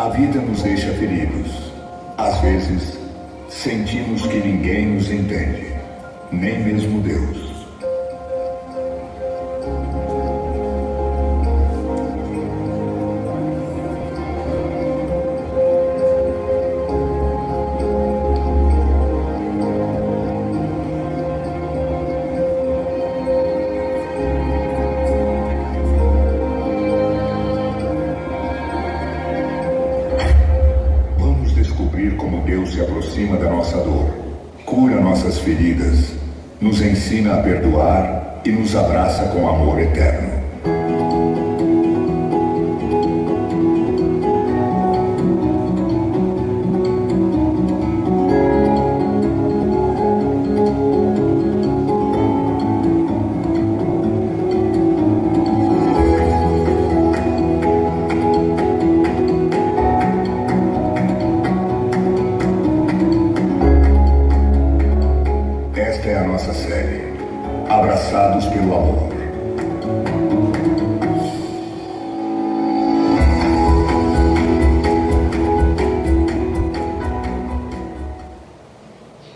A vida nos deixa feridos. Às vezes, sentimos que ninguém nos entende, nem mesmo Deus. Como Deus se aproxima da nossa dor, cura nossas feridas, nos ensina a perdoar e nos abraça com amor eterno. Esta é a nossa série, Abraçados pelo Amor.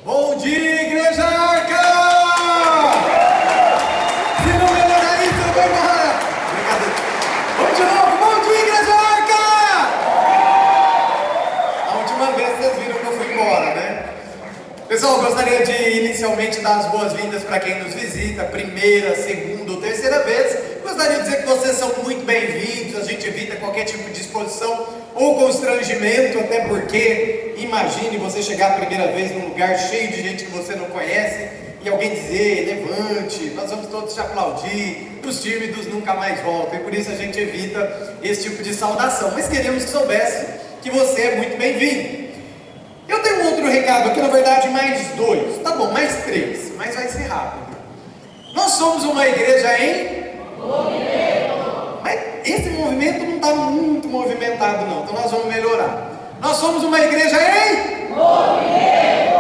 Bom dia, Igreja Arca! Se não melhorar isso, eu vou embora! Brincadeira. Vamos de novo! Bom dia, Igreja Arca! A última vez vocês viram que eu fui embora, né? Pessoal, eu gostaria de inicialmente dar as boas-vindas para quem nos visita, primeira, segunda ou terceira vez. Gostaria de dizer que vocês são muito bem-vindos, a gente evita qualquer tipo de exposição ou constrangimento, até porque, imagine você chegar a primeira vez num lugar cheio de gente que você não conhece e alguém dizer, levante, nós vamos todos te aplaudir, os tímidos nunca mais voltam, e por isso a gente evita esse tipo de saudação. Mas queríamos que soubesse que você é muito bem-vindo. Eu tenho um outro recado aqui, na verdade mais dois, tá bom, mais três, mas vai ser rápido. Nós somos uma igreja em movimento. Mas esse movimento não está muito movimentado não, então nós vamos melhorar. Nós somos uma igreja em movimento.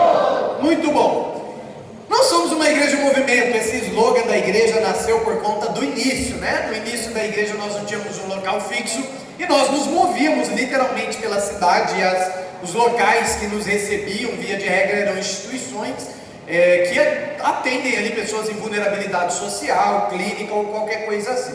Muito bom. Nós somos uma igreja em movimento. Esse slogan da igreja nasceu por conta do início, né? No início da igreja nós não tínhamos um local fixo e nós nos movíamos literalmente pela cidade e os locais que nos recebiam, via de regra, eram instituições que atendem ali pessoas em vulnerabilidade social, clínica ou qualquer coisa assim.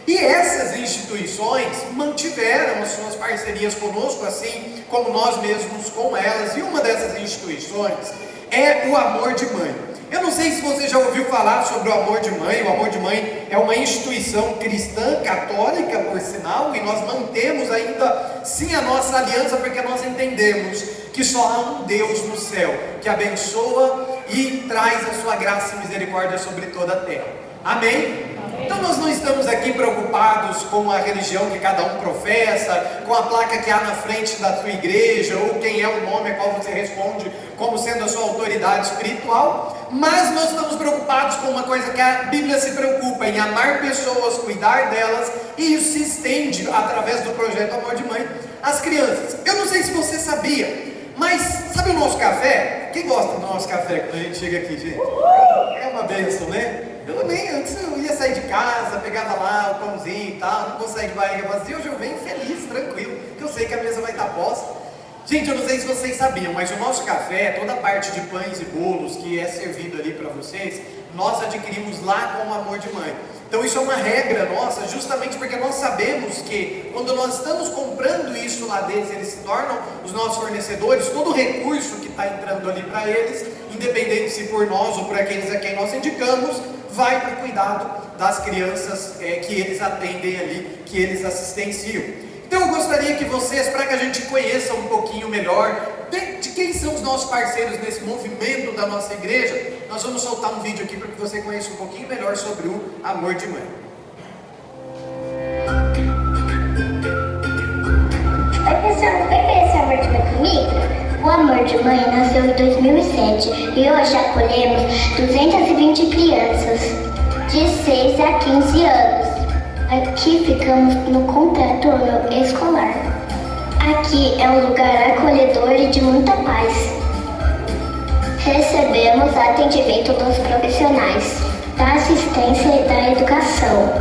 E essas instituições mantiveram as suas parcerias conosco, assim como nós mesmos com elas. E uma dessas instituições é o Amor de Mãe. Eu não sei se você já ouviu falar sobre o Amor de Mãe. O Amor de Mãe é uma instituição cristã, católica, por sinal, e nós mantemos ainda sim a nossa aliança, porque nós entendemos que só há um Deus no céu, que abençoa e traz a sua graça e misericórdia sobre toda a terra. Amém? Então nós não estamos aqui preocupados com a religião que cada um professa, com a placa que há na frente da sua igreja, ou quem é o nome a qual você responde como sendo a sua autoridade espiritual, mas nós estamos preocupados com uma coisa que a Bíblia se preocupa, em amar pessoas, cuidar delas, e isso se estende através do projeto Amor de Mãe às crianças. Eu não sei se você sabia, mas sabe o nosso café? Quem gosta do nosso café quando a gente chega aqui, gente? É uma bênção, né? Eu nem, antes eu ia sair de casa, pegava lá o pãozinho e tal, não vou sair de barriga vazia, hoje eu venho feliz, tranquilo, porque eu sei que a mesa vai estar posta. Gente, eu não sei se vocês sabiam, mas o nosso café, toda a parte de pães e bolos que é servido ali para vocês, nós adquirimos lá com o Amor de Mãe. Então isso é uma regra nossa, justamente porque nós sabemos que quando nós estamos comprando isso lá deles, eles se tornam os nossos fornecedores, todo o recurso que está entrando ali para eles, independente se por nós ou por aqueles a quem nós indicamos, vai para o cuidado das crianças que eles atendem ali, que eles assistenciam. Então eu gostaria que vocês, para que a gente conheça um pouquinho melhor de quem são os nossos parceiros nesse movimento da nossa igreja, nós vamos soltar um vídeo aqui para que você conheça um pouquinho melhor sobre o Amor de Mãe. Oi pessoal, quer conhecer o Amor de Mãe comigo? O Amor de Mãe nasceu em 2007 e hoje acolhemos 220 crianças de 6 a 15 anos. Aqui ficamos no contraturno escolar. Aqui é um lugar acolhedor e de muita paz. Recebemos atendimento dos profissionais, da assistência e da educação.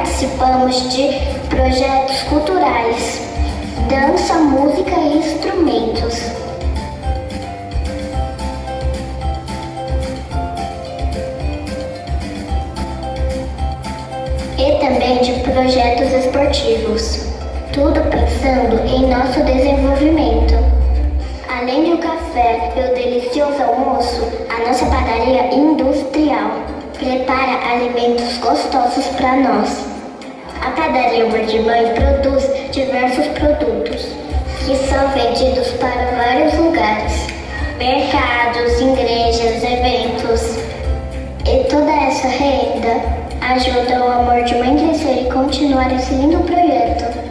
participamos de projetos culturais, dança, música e instrumentos. E também de projetos esportivos. Tudo pensando em nosso desenvolvimento. Além do café e o delicioso almoço, a nossa padaria industrial prepara alimentos gostosos para nós. A padaria Amor de Mãe produz diversos produtos que são vendidos para vários lugares, mercados, igrejas, eventos. E toda essa renda ajuda o Amor de Mãe crescer e continuar esse lindo projeto.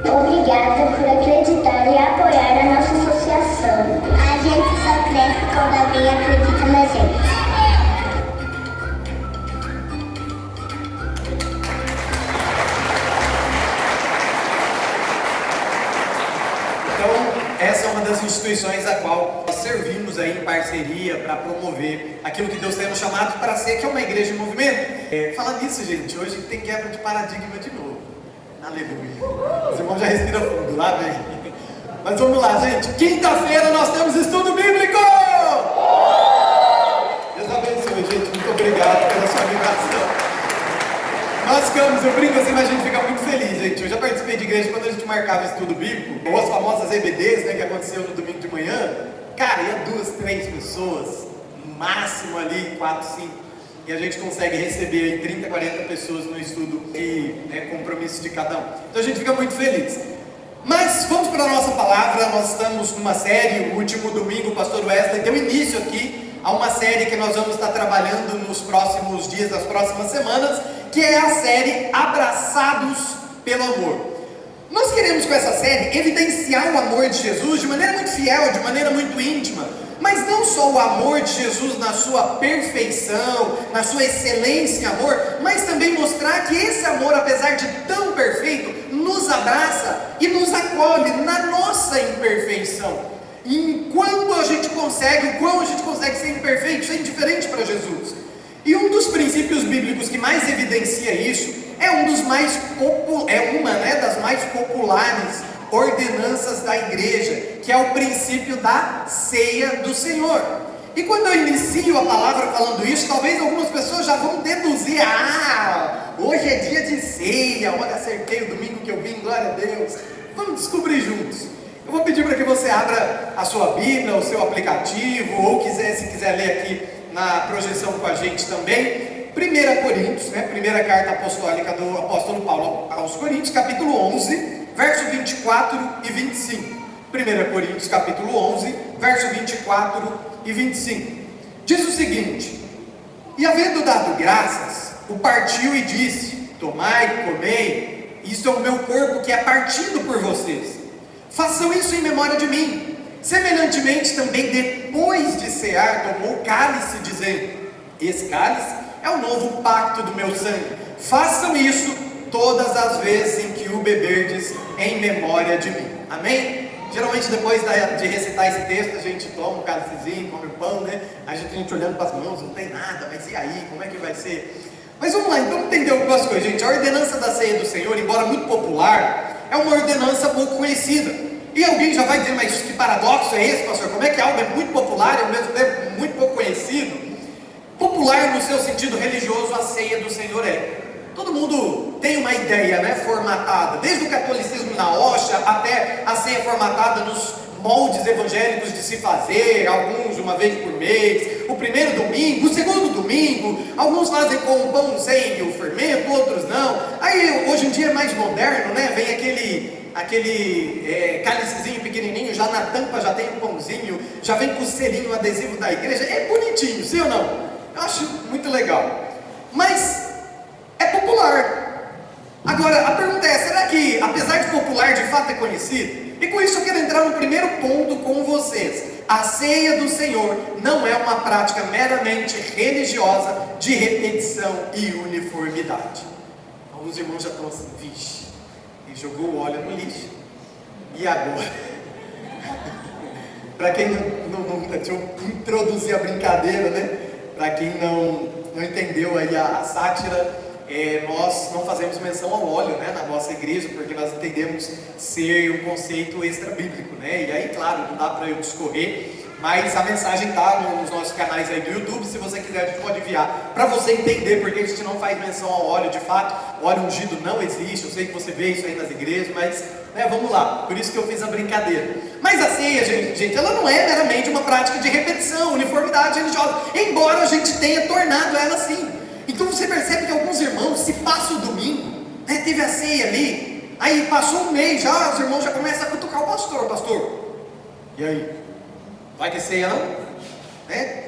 Obrigada por acreditar e apoiar a nossa associação. A gente só cresce quando alguém acredita na gente. Então, essa é uma das instituições a qual nós servimos aí em parceria para promover aquilo que Deus tem nos chamado para ser, que é uma igreja em movimento. Falando nisso, gente, hoje tem quebra de paradigma de novo. Aleluia. Os irmãos já respiram fundo, lá vem. Mas vamos lá, gente. Quinta-feira nós temos estudo bíblico! Deus abençoe, gente. Muito obrigado pela sua animação. Nós ficamos, eu brinco assim, mas a gente fica muito feliz, gente. Eu já participei de igreja quando a gente marcava estudo bíblico, ou as famosas EBDs, né, que aconteceu no domingo de manhã. Cara, ia 2, 3 pessoas, no máximo ali, 4, 5. E a gente consegue receber aí 30, 40 pessoas no estudo e compromisso de cada um. Então a gente fica muito feliz. Mas vamos para a nossa palavra. Nós estamos numa série, o último domingo o pastor Wesley deu início aqui a uma série que nós vamos estar trabalhando nos próximos dias, nas próximas semanas, que é a série Abraçados pelo Amor. Nós queremos com essa série evidenciar o amor de Jesus de maneira muito fiel, de maneira muito íntima. Mas não só o amor de Jesus na sua perfeição, na sua excelência em amor, mas também mostrar que esse amor, apesar de tão perfeito, nos abraça e nos acolhe na nossa imperfeição. E enquanto a gente consegue, o quão a gente consegue ser imperfeito, ser indiferente para Jesus. E um dos princípios bíblicos que mais evidencia isso é uma das mais populares ordenanças da igreja, que é o princípio da ceia do Senhor. E quando eu inicio a palavra falando isso, talvez algumas pessoas já vão deduzir: hoje é dia de ceia, olha, acertei o domingo que eu vim, glória a Deus. Vamos descobrir juntos. Eu vou pedir para que você abra a sua Bíblia, o seu aplicativo, ou se quiser ler aqui na projeção com a gente também. 1 Coríntios, primeira carta apostólica do apóstolo Paulo aos Coríntios, capítulo 11, verso 24 e 25. 1 Coríntios capítulo 11, verso 24 e 25. Diz o seguinte: e havendo dado graças, o partiu e disse: tomai, comei, isto é o meu corpo que é partido por vocês. Façam isso em memória de mim. Semelhantemente também, depois de cear, tomou o cálice, dizendo: esse cálice é o novo pacto do meu sangue. Façam isso todas as vezes em que o beberdes em memória de mim. Amém? Geralmente depois de recitar esse texto, a gente toma um cálicezinho, come o pão, né? A gente olhando para as mãos, não tem nada, mas e aí? Como é que vai ser? Mas vamos lá, então entender algumas coisas, gente. A ordenança da ceia do Senhor, embora muito popular, é uma ordenança pouco conhecida. E alguém já vai dizer: mas que paradoxo é esse, pastor? Como é que algo é muito popular e ao mesmo tempo muito pouco conhecido? Popular no seu sentido religioso, a ceia do Senhor é. Todo mundo tem uma ideia, formatada, desde o catolicismo na hoxa até a ceia formatada nos moldes evangélicos de se fazer, alguns uma vez por mês, o primeiro domingo, o segundo domingo, alguns fazem com o pão sem o fermento, outros não. Aí hoje em dia é mais moderno, vem aquele cálicezinho pequenininho, já na tampa já tem um pãozinho, já vem com o selinho adesivo da igreja, é bonitinho, sim ou não? Eu acho muito legal, mas é popular. Agora, a pergunta é: será que, apesar de popular, de fato é conhecido? E com isso eu quero entrar no primeiro ponto com vocês. A ceia do Senhor não é uma prática meramente religiosa de repetição e uniformidade. Alguns irmãos já estão assim: vixe, ele jogou o óleo no lixo. E agora? Para quem deixa eu introduzir a brincadeira, né? Para quem não entendeu aí a sátira, nós não fazemos menção ao óleo, né, na nossa igreja, porque nós entendemos ser um conceito extra-bíblico, né? E aí, claro, não dá para eu discorrer, mas a mensagem está nos nossos canais aí do YouTube. Se você quiser, a gente pode enviar para você entender porque a gente não faz menção ao óleo. De fato, o óleo ungido não existe. Eu sei que você vê isso aí nas igrejas, mas vamos lá, por isso que eu fiz a brincadeira. Mas a ceia, gente, ela não é meramente uma prática de repetição, uniformidade religiosa, embora a gente tenha tornado ela assim. Então você percebe que alguns irmãos, se passa o domingo, né, teve a ceia ali, aí passou um mês, já os irmãos já começam a cutucar o pastor, e aí? Vai ter ceia não? Né?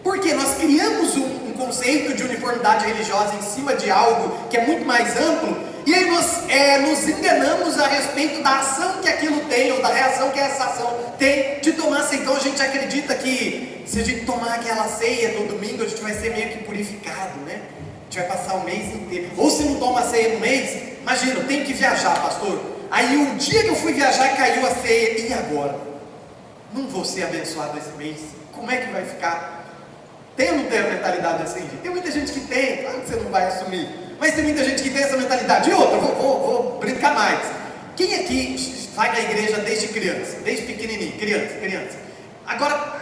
Porque nós criamos um conceito de uniformidade religiosa em cima de algo que é muito mais amplo, e aí nós nos enganamos a respeito da ação que aquilo tem, ou da reação que essa ação tem de tomar ceia. Então a gente acredita que se a gente tomar aquela ceia no domingo, a gente vai ser meio que purificado, né? A gente vai passar o mês inteiro. Ou se não toma ceia no mês, imagina, eu tenho que viajar, pastor. Aí o dia que eu fui viajar caiu a ceia, e agora? Não vou ser abençoado esse mês? Como é que vai ficar? Tem ou não tem a mentalidade assim? Tem muita gente que tem, claro que você não vai assumir, mas tem muita gente que tem essa mentalidade. E outra, vou brincar mais. Quem aqui vai na igreja desde criança? Desde pequenininho, criança. Agora,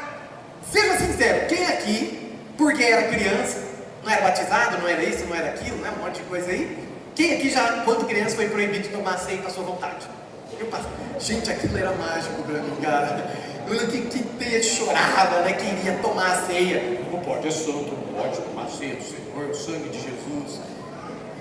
seja sincero, quem aqui, porque era criança, não era batizado, não era isso, não era aquilo, né? Um monte de coisa aí. Quem aqui já, quando criança, foi proibido de tomar ceia à sua vontade? Gente, aquilo era mágico pra mim, cara. Que teia chorava, né? Queria tomar a ceia. Não pode, é santo, não pode tomar a ceia do Senhor, o sangue de Jesus.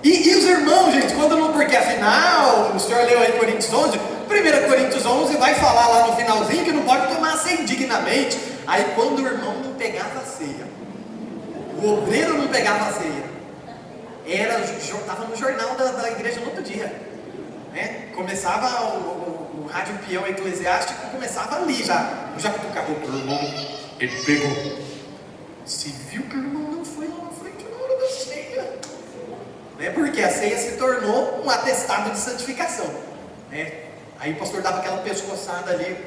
E os irmãos, gente, quando não, porque afinal, o senhor leu aí Coríntios 11, 1 Coríntios 11 vai falar lá no finalzinho que não pode tomar a ceia indignamente. Aí quando o irmão não pegava a ceia, o obreiro não pegava a ceia, estava no jornal da igreja no outro dia, né? Começava o rádio peão eclesiástico, começava ali já cutucava o irmão, ele pegou, se viu que o irmão não foi lá na frente na hora da ceia, né? Porque a ceia se tornou um atestado de santificação, né? Aí o pastor dava aquela pescoçada ali,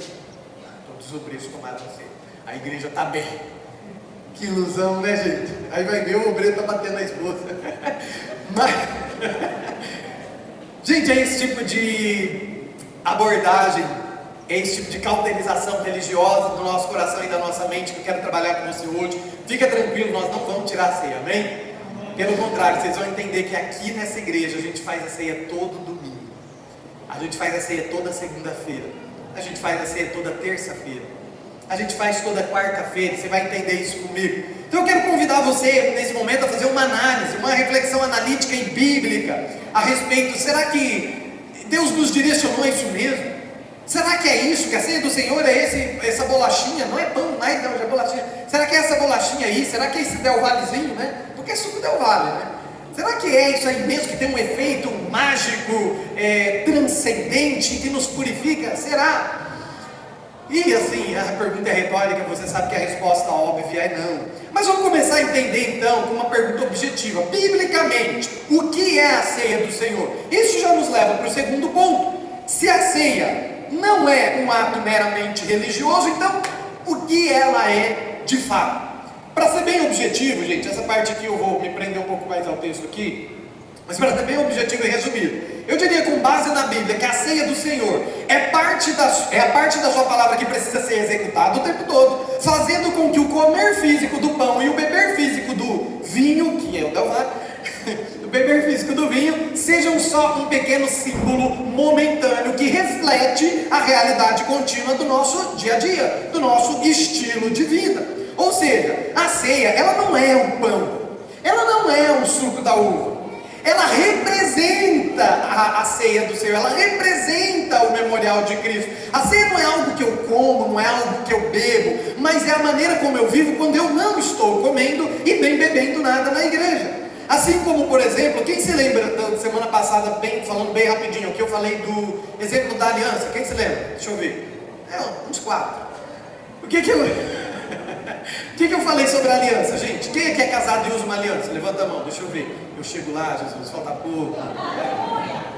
todos os obreiros tomaram a ceia, a igreja está bem. Que ilusão, né, gente? Aí vai ver, o obreiro está batendo na esposa. Mas, gente, é esse tipo de abordagem, é esse tipo de cauterização religiosa do nosso coração e da nossa mente que eu quero trabalhar com você hoje. Fica tranquilo, nós não vamos tirar a ceia, amém? Pelo contrário, vocês vão entender que aqui nessa igreja a gente faz a ceia todo domingo, a gente faz a ceia toda segunda-feira, a gente faz a ceia toda terça-feira, a gente faz toda quarta-feira. Você vai entender isso comigo. Então eu quero convidar você nesse momento a fazer uma análise, uma reflexão analítica e bíblica a respeito. Será que Deus nos direcionou a isso mesmo? Será que é isso? Que a ceia do Senhor é essa bolachinha? Não é pão, não é bolachinha. Será que é essa bolachinha aí? Será que é esse Del Vallezinho, né? Porque é suco Del Valle, né? Será que é isso aí mesmo que tem um efeito mágico, transcendente, que nos purifica? Será? E assim, a pergunta é retórica, você sabe que a resposta óbvia é não. Mas vamos começar a entender então com uma pergunta objetiva. Biblicamente, o que é a ceia do Senhor? Isso já nos leva para o segundo ponto. Se a ceia não é um ato meramente religioso, então o que ela é de fato? Para ser bem objetivo, gente, essa parte aqui eu vou me prender um pouco mais ao texto aqui, mas para ser bem objetivo e resumido, eu diria com base na Bíblia que a ceia do Senhor é a parte da sua palavra que precisa ser executada o tempo todo, fazendo com que o comer físico do pão e o beber físico do vinho, que é o Del Valle, o beber físico do vinho, sejam só um pequeno símbolo momentâneo que reflete a realidade contínua do nosso dia a dia, do nosso estilo de vida. Ou seja, a ceia, ela não é um pão, ela não é um suco da uva, ela representa a ceia do Senhor, ela representa o memorial de Cristo. A ceia não é algo que eu como, não é algo que eu bebo, mas é a maneira como eu vivo quando eu não estou comendo e nem bebendo nada na igreja. Assim como, por exemplo, quem se lembra da semana passada, falando bem rapidinho, que eu falei do exemplo da aliança, quem se lembra? Deixa eu ver, uns 4. O que eu falei sobre a aliança, gente? Quem é que é casado e usa uma aliança? Levanta a mão, deixa eu ver. Eu chego lá, Jesus, falta pouco.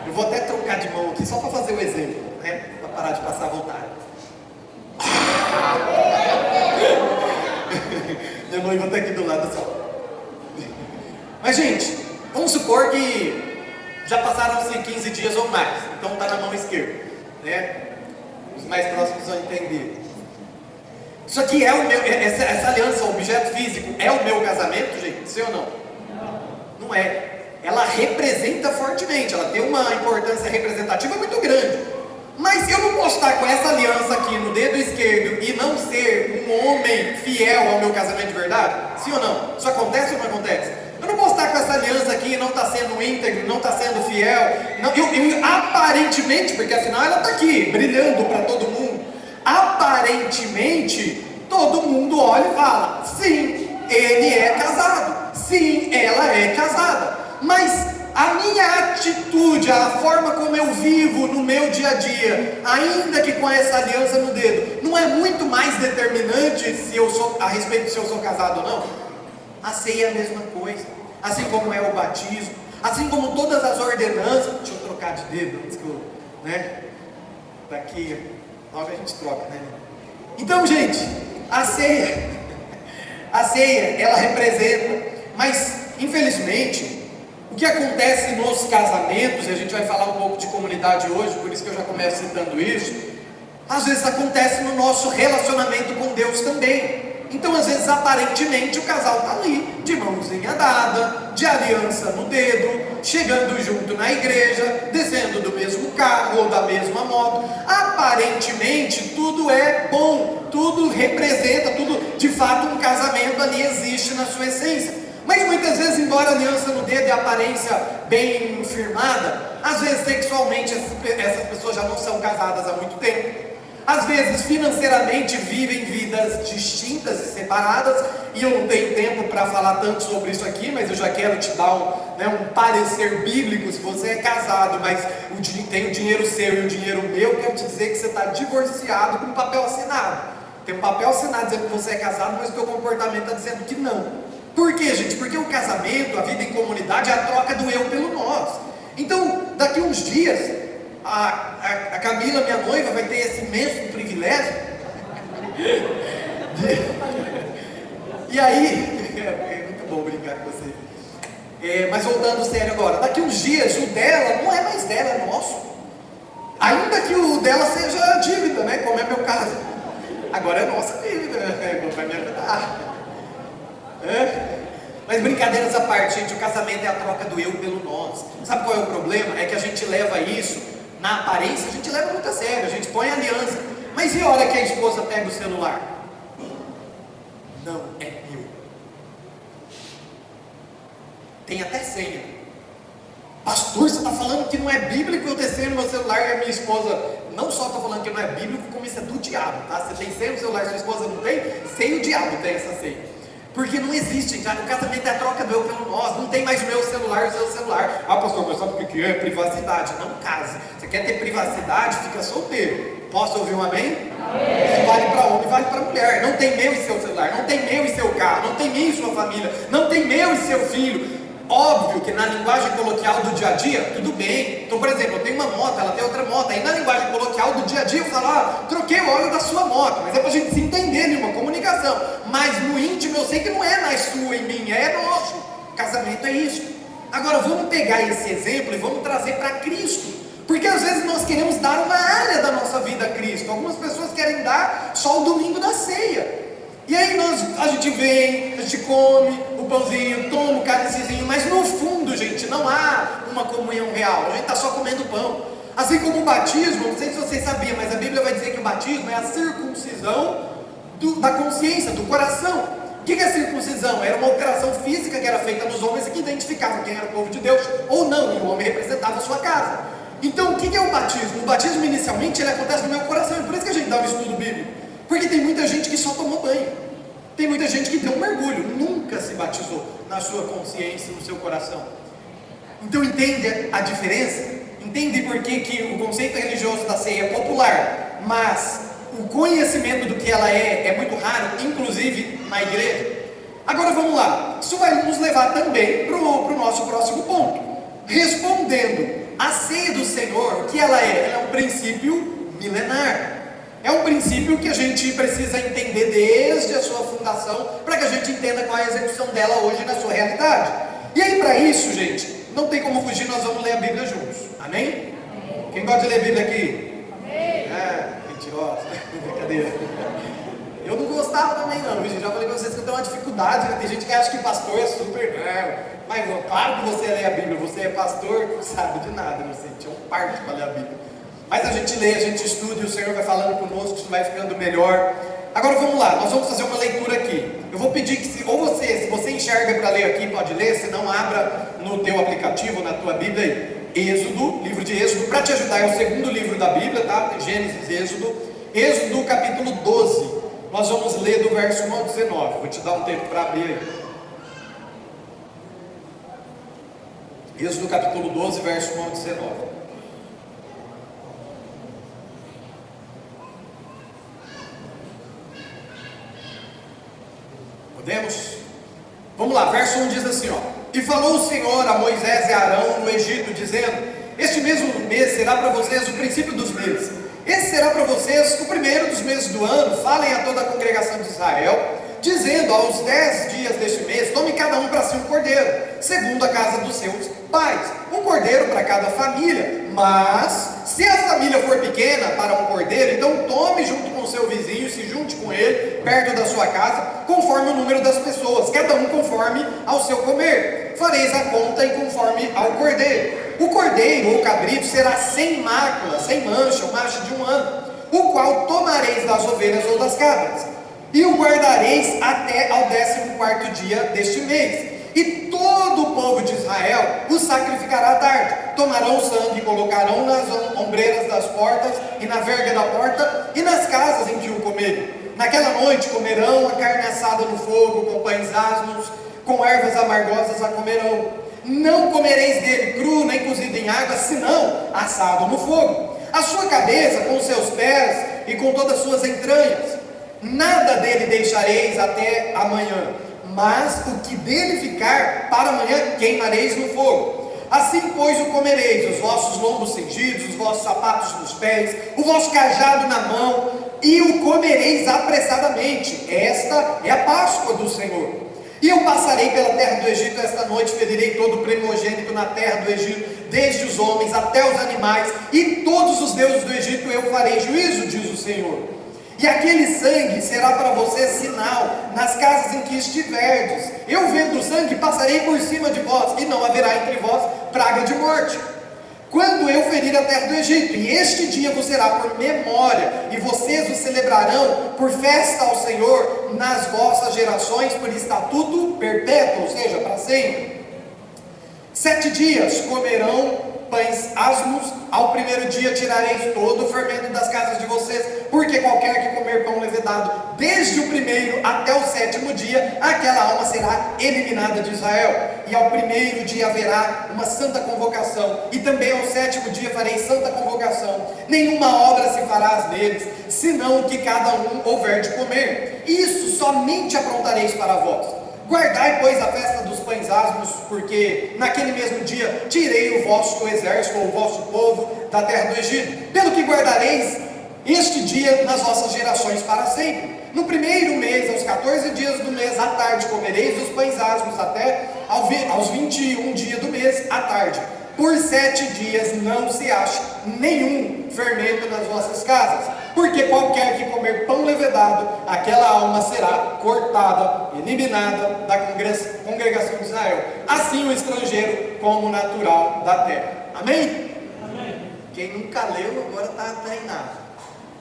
Eu vou até trocar de mão aqui, só para fazer o exemplo, né? Para parar de passar vontade. noiva está aqui do lado assim. Mas, gente, vamos supor que já passaram-se 15 dias ou mais, então está na mão esquerda, né? Os mais próximos vão entender. Isso aqui é o meu, essa aliança, o objeto físico, é o meu casamento, gente? Sim ou não? Não é. Ela representa fortemente, ela tem uma importância representativa muito grande. Mas eu não posso estar com essa aliança aqui no dedo esquerdo e não ser um homem fiel ao meu casamento de verdade? Sim ou não? Isso acontece ou não acontece? Eu não posso estar com essa aliança aqui e não estar sendo íntegro, não estar sendo fiel. Não, eu aparentemente, porque afinal ela está aqui, brilhando para todo mundo. Aparentemente, todo mundo olha e fala: sim, ele é casado. Sim, ela é casada. Mas a minha atitude, a forma como eu vivo no meu dia a dia, ainda que com essa aliança no dedo, não é muito mais determinante a respeito de se eu sou casado ou não? A ceia é a mesma coisa, assim como é o batismo, assim como todas as ordenanças. Deixa eu trocar de dedo antes que eu, né? Daqui, logo a gente troca, né? Então, gente, a ceia, ela representa, mas infelizmente, o que acontece nos casamentos, e a gente vai falar um pouco de comunidade hoje, por isso que eu já começo citando isso, às vezes acontece no nosso relacionamento com Deus também. Então, às vezes, aparentemente, o casal está ali, de mãozinha dada, de aliança no dedo, chegando junto na igreja, descendo do mesmo carro ou da mesma moto. Aparentemente, tudo é bom, tudo representa, tudo, de fato, um casamento ali existe na sua essência. Mas muitas vezes, embora a aliança no dedo e a aparência bem firmada, às vezes sexualmente essas pessoas já não são casadas há muito tempo. Às vezes financeiramente vivem vidas distintas e separadas. E eu não tenho tempo para falar tanto sobre isso aqui, mas eu já quero te dar um parecer bíblico. Se você é casado, mas tem o dinheiro seu e o dinheiro meu, eu quero te dizer que você está divorciado com um papel assinado. Tem um papel assinado dizendo que você é casado, mas o teu comportamento está dizendo que não. Por quê, gente? Porque o casamento, a vida em comunidade, é a troca do eu pelo nós. Então, daqui uns dias, a Camila, minha noiva, vai ter esse imenso privilégio e aí, é muito bom brincar com você. Mas voltando sério agora, daqui uns dias o dela não é mais dela, é nosso. Ainda que o dela seja dívida, né? Como é meu caso. Agora é nossa dívida, vai me ajudar. Mas brincadeiras à parte, gente, o casamento é a troca do eu pelo nós. Sabe qual é o problema? É que a gente leva isso, na aparência, a gente leva muito a sério, a gente põe aliança. Mas e a hora que a esposa pega o celular? Não é meu. Tem até senha. Pastor, você está falando que não é bíblico eu ter senha no meu celular e a minha esposa... Não só está falando que não é bíblico, como isso é do diabo, tá? Você tem senha no celular, sua esposa não tem, sem o diabo tem essa senha. Porque não existe, já o casamento é a troca do eu pelo nós. Não tem mais o meu celular, o seu celular. Ah, pastor, mas sabe o que é privacidade? Não case. Você quer ter privacidade? Fica solteiro. Posso ouvir um amém? Amém. Isso vale para homem, vale para mulher. Não tem meu e seu celular, não tem meu e seu carro, não tem minha e sua família, não tem meu e seu filho. Óbvio que na linguagem coloquial do dia a dia, tudo bem. Então, por exemplo, eu tenho uma moto, ela tem outra moto. Aí na linguagem coloquial do dia a dia eu falo, troquei o óleo da sua moto. Mas é pra gente se entender em uma comunicação. Mas no íntimo eu sei que não é mais sua e minha, é nosso. Casamento é isso. Agora vamos pegar esse exemplo e vamos trazer para Cristo. Porque às vezes nós queremos dar uma área da nossa vida a Cristo. Algumas pessoas querem dar só o domingo da ceia. E aí a gente vem, a gente come o pãozinho, toma o cálicezinho, mas no fundo, gente, não há uma comunhão real, a gente está só comendo pão. Assim como o batismo, não sei se vocês sabiam, mas a Bíblia vai dizer que o batismo é a circuncisão da consciência, do coração. O que é circuncisão? Era uma operação física que era feita nos homens e que identificava quem era o povo de Deus ou não, e o homem representava a sua casa. Então o que é o batismo? O batismo inicialmente ele acontece no meu coração, e por isso que a gente dá um estudo bíblico. Porque tem muita gente que só tomou banho. Tem muita gente que deu um mergulho, nunca se batizou na sua consciência, no seu coração. Então entende a diferença? Entende por que o conceito religioso da ceia é popular, mas o conhecimento do que ela é muito raro, inclusive na igreja? Agora vamos lá, isso vai nos levar também para o nosso próximo ponto. Respondendo, a ceia do Senhor, o que ela é? Ela é um princípio milenar. É um um princípio que a gente precisa entender desde a sua fundação, para que a gente entenda qual é a execução dela hoje na sua realidade. E aí, para isso, gente, não tem como fugir, nós vamos ler a Bíblia juntos. Amém? Quem gosta de ler a Bíblia aqui? Mentirosa. Brincadeira. Eu não gostava também não, gente. Já falei pra vocês que eu tenho uma dificuldade, né? Tem gente que acha que pastor é super... Mas claro que você lê a Bíblia, você é pastor, não sabe de nada, não sei, tinha um parto para ler a Bíblia. Mas a gente lê, a gente estuda e o Senhor vai falando conosco, isso vai ficando melhor. Agora vamos lá, nós vamos fazer uma leitura aqui. Eu vou pedir que se você enxerga para ler aqui, pode ler, se não abra no teu aplicativo, na tua Bíblia aí. Êxodo, livro de Êxodo, para te ajudar, é o segundo livro da Bíblia, tá? Gênesis, Êxodo capítulo 12. Nós vamos ler do verso 1 ao 19. Vou te dar um tempo para abrir aí. Êxodo capítulo 12, verso 1 ao 19. Podemos? Vamos lá, verso 1 diz assim, ó: E falou o Senhor a Moisés e a Arão no Egito, dizendo: Este mesmo mês será para vocês o princípio dos meses. Esse será para vocês o primeiro dos meses do ano. Falem a toda a congregação de Israel, dizendo: aos 10 dias deste mês, tome cada um para si um cordeiro, segundo a casa dos seus pais, um cordeiro para cada família. Mas, se a família for pequena para um cordeiro, então tome junto com o seu vizinho, se junte com ele, perto da sua casa, conforme o número das pessoas, cada um conforme ao seu comer. Fareis a conta e conforme ao cordeiro. O cordeiro ou cabrito será sem mácula, sem mancha, um macho de 1 ano, o qual tomareis das ovelhas ou das cabras, e o guardareis até ao 14º dia deste mês. E todo o povo de Israel o sacrificará à tarde. Tomarão o sangue e colocarão nas ombreiras das portas e na verga da porta e nas casas em que o comerem. Naquela noite comerão a carne assada no fogo, com pães asmos, com ervas amargosas a comerão. Não comereis dele cru, nem cozido em água, senão assado no fogo. A sua cabeça com os seus pés e com todas as suas entranhas. Nada dele deixareis até amanhã, mas o que dele ficar para amanhã queimareis no fogo. Assim, pois, o comereis: os vossos lombos cingidos, os vossos sapatos nos pés, o vosso cajado na mão, e o comereis apressadamente. Esta é a Páscoa do Senhor. E eu passarei pela terra do Egito esta noite, ferirei todo o primogênito na terra do Egito, desde os homens até os animais, e todos os deuses do Egito eu farei juízo, diz o Senhor. E aquele sangue será para você sinal nas casas em que estiverdes. Eu, vendo o sangue, passarei por cima de vós, e não haverá entre vós praga de morte, quando eu ferir a terra do Egito. E este dia vos será por memória, e vocês o celebrarão por festa ao Senhor nas vossas gerações, por estatuto perpétuo, ou seja, para sempre. 7 dias comerão pães asmos, ao primeiro dia tirareis todo o fermento das casas de vocês, porque qualquer que comer pão levedado, desde o primeiro até o 7º dia, aquela alma será eliminada de Israel. E ao primeiro dia haverá uma santa convocação, e também ao 7º dia farei santa convocação. Nenhuma obra se fará neles, senão o que cada um houver de comer. Isso somente aprontareis para vós. Guardai, pois, a festa dos pães asmos, porque naquele mesmo dia tirei o vosso exército, ou o vosso povo, da terra do Egito. Pelo que guardareis este dia nas vossas gerações para sempre. No primeiro mês, aos 14 dias do mês, à tarde, comereis os pães asmos, até aos 21 dias do mês, à tarde. Por 7 dias não se acha nenhum fermento nas vossas casas, porque qualquer que comer pão levedado, aquela alma será cortada, eliminada da congregação de Israel. Assim o estrangeiro como o natural da terra. Amém? Amém. Quem nunca leu agora está treinado.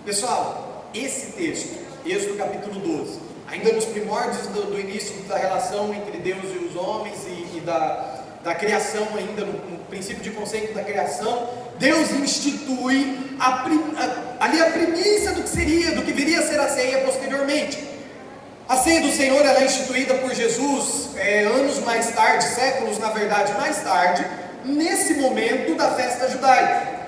Pessoal, esse texto, Êxodo capítulo 12, ainda nos primórdios do início da relação entre Deus e os homens e da criação, ainda no princípio de conceito da criação, Deus institui ali a primícia do que viria a ser a ceia posteriormente. A ceia do Senhor, ela é instituída por Jesus anos mais tarde, séculos na verdade mais tarde, nesse momento da festa judaica.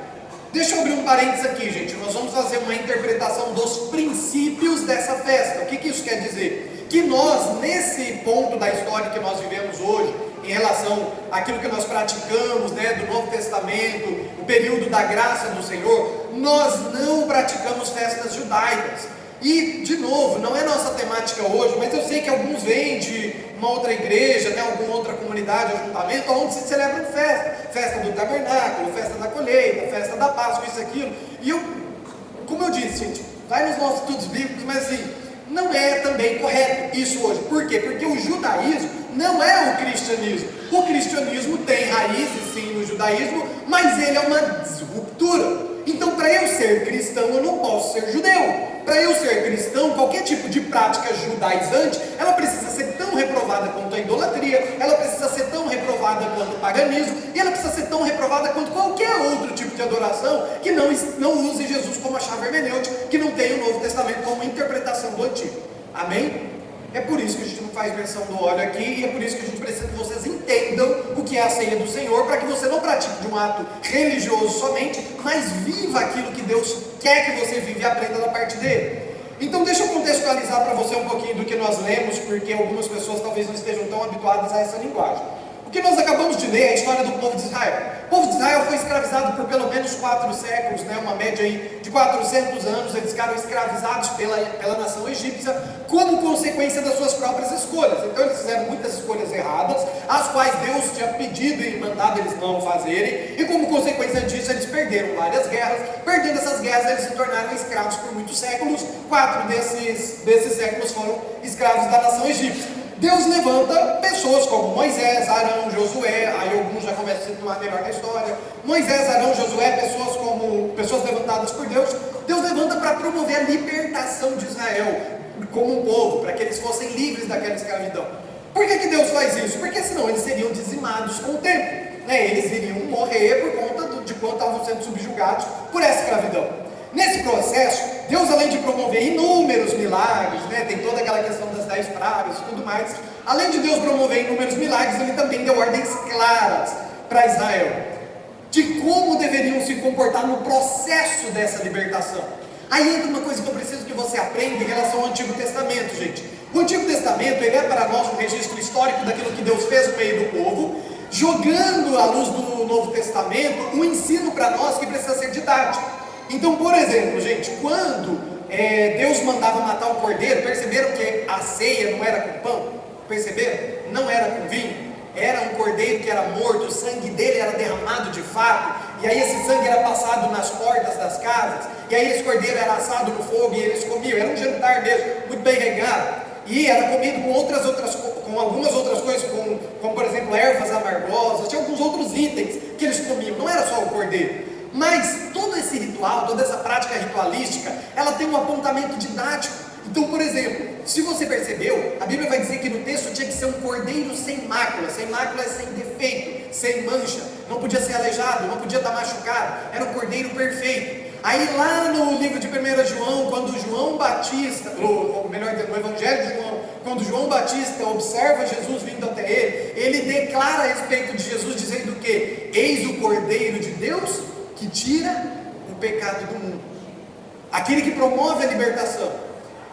Deixa eu abrir um parênteses aqui, gente. Nós vamos fazer uma interpretação dos princípios dessa festa. O que isso quer dizer? Que nós, nesse ponto da história que nós vivemos hoje, em relação àquilo que nós praticamos, do Novo Testamento, o período da graça do Senhor, nós não praticamos festas judaicas. judaicas. E, de novo, não é nossa temática hoje, mas eu sei que alguns vêm de uma outra igreja, né, alguma outra comunidade, ajuntamento, onde se celebram festa do tabernáculo, festa da colheita, festa da Páscoa, isso, aquilo. E eu, como eu disse, gente, vai nos nossos estudos bíblicos, mas assim, não é também correto isso hoje. Por quê? Porque o judaísmo não é o cristianismo. O cristianismo tem raízes, sim, no judaísmo, mas ele é uma disruptura. Então, para eu ser cristão, eu não posso ser judeu. Para eu ser cristão, qualquer tipo de prática judaizante, ela precisa ser tão reprovada quanto a idolatria, ela precisa ser tão reprovada quanto o paganismo, e ela precisa ser tão reprovada quanto qualquer outro tipo de adoração que não use Jesus como a chave hermenêutica, que não tenha o Novo Testamento como interpretação do Antigo. Amém? É por isso que a gente não faz menção do óleo aqui, e é por isso que a gente precisa que vocês entendam o que é a ceia do Senhor, para que você não pratique de um ato religioso somente, mas viva aquilo que Deus quer que você viva e aprenda da parte dele. Então deixa eu contextualizar para você um pouquinho do que nós lemos, porque algumas pessoas talvez não estejam tão habituadas a essa linguagem. O que nós acabamos de ler é a história do povo de Israel. O povo de Israel foi escravizado por pelo menos 4 séculos, né, uma média aí de 400 anos, eles ficaram escravizados pela nação egípcia, como consequência das suas próprias escolhas. Então eles fizeram muitas escolhas erradas, as quais Deus tinha pedido e mandado eles não fazerem, e como consequência disso eles perderam várias guerras. Perdendo essas guerras, eles se tornaram escravos por muitos séculos. 4 desses séculos foram escravos da nação egípcia. Deus levanta pessoas como Moisés, Arão, Josué, aí alguns já começam a se tornar melhor na história. Moisés, Arão, Josué, pessoas levantadas por Deus. Deus levanta para promover a libertação de Israel como um povo, para que eles fossem livres daquela escravidão. Por que Deus faz isso? Porque senão eles seriam dizimados com o tempo, né? Eles iriam morrer por conta de quanto estavam sendo subjugados por essa escravidão. Nesse processo, Deus, além de promover inúmeros milagres, né, tem toda aquela questão das 10 pragas e tudo mais, além de Deus promover inúmeros milagres, ele também deu ordens claras para Israel, de como deveriam se comportar no processo dessa libertação. Aí entra uma coisa que eu preciso que você aprenda em relação ao Antigo Testamento, gente. O Antigo Testamento, ele é para nós um registro histórico daquilo que Deus fez no meio do povo, jogando à luz do Novo Testamento um ensino para nós que precisa ser didático. Então, por exemplo, gente, quando Deus mandava matar o cordeiro, perceberam que a ceia não era com pão? Perceberam? Não era com vinho. Era um cordeiro que era morto, o sangue dele era derramado de fato, e aí esse sangue era passado nas portas das casas, e aí esse cordeiro era assado no fogo e eles comiam. Era um jantar mesmo, muito bem regado, e era comido com algumas outras coisas, como por exemplo ervas amargosas, tinha alguns outros itens que eles comiam, não era só o cordeiro. Mas todo esse ritual, toda essa prática ritualística, ela tem um apontamento didático. Então, por exemplo, se você percebeu, a Bíblia vai dizer que no texto tinha que ser um cordeiro sem mácula. Sem mácula é sem defeito, sem mancha, não podia ser aleijado, não podia estar machucado, era um cordeiro perfeito. Aí lá no livro de 1 João, quando João Batista, ou melhor, no Evangelho de João, quando João Batista observa Jesus vindo até ele declara a respeito de Jesus, dizendo que eis o Cordeiro de Deus que tira o pecado do mundo, aquele que promove a libertação.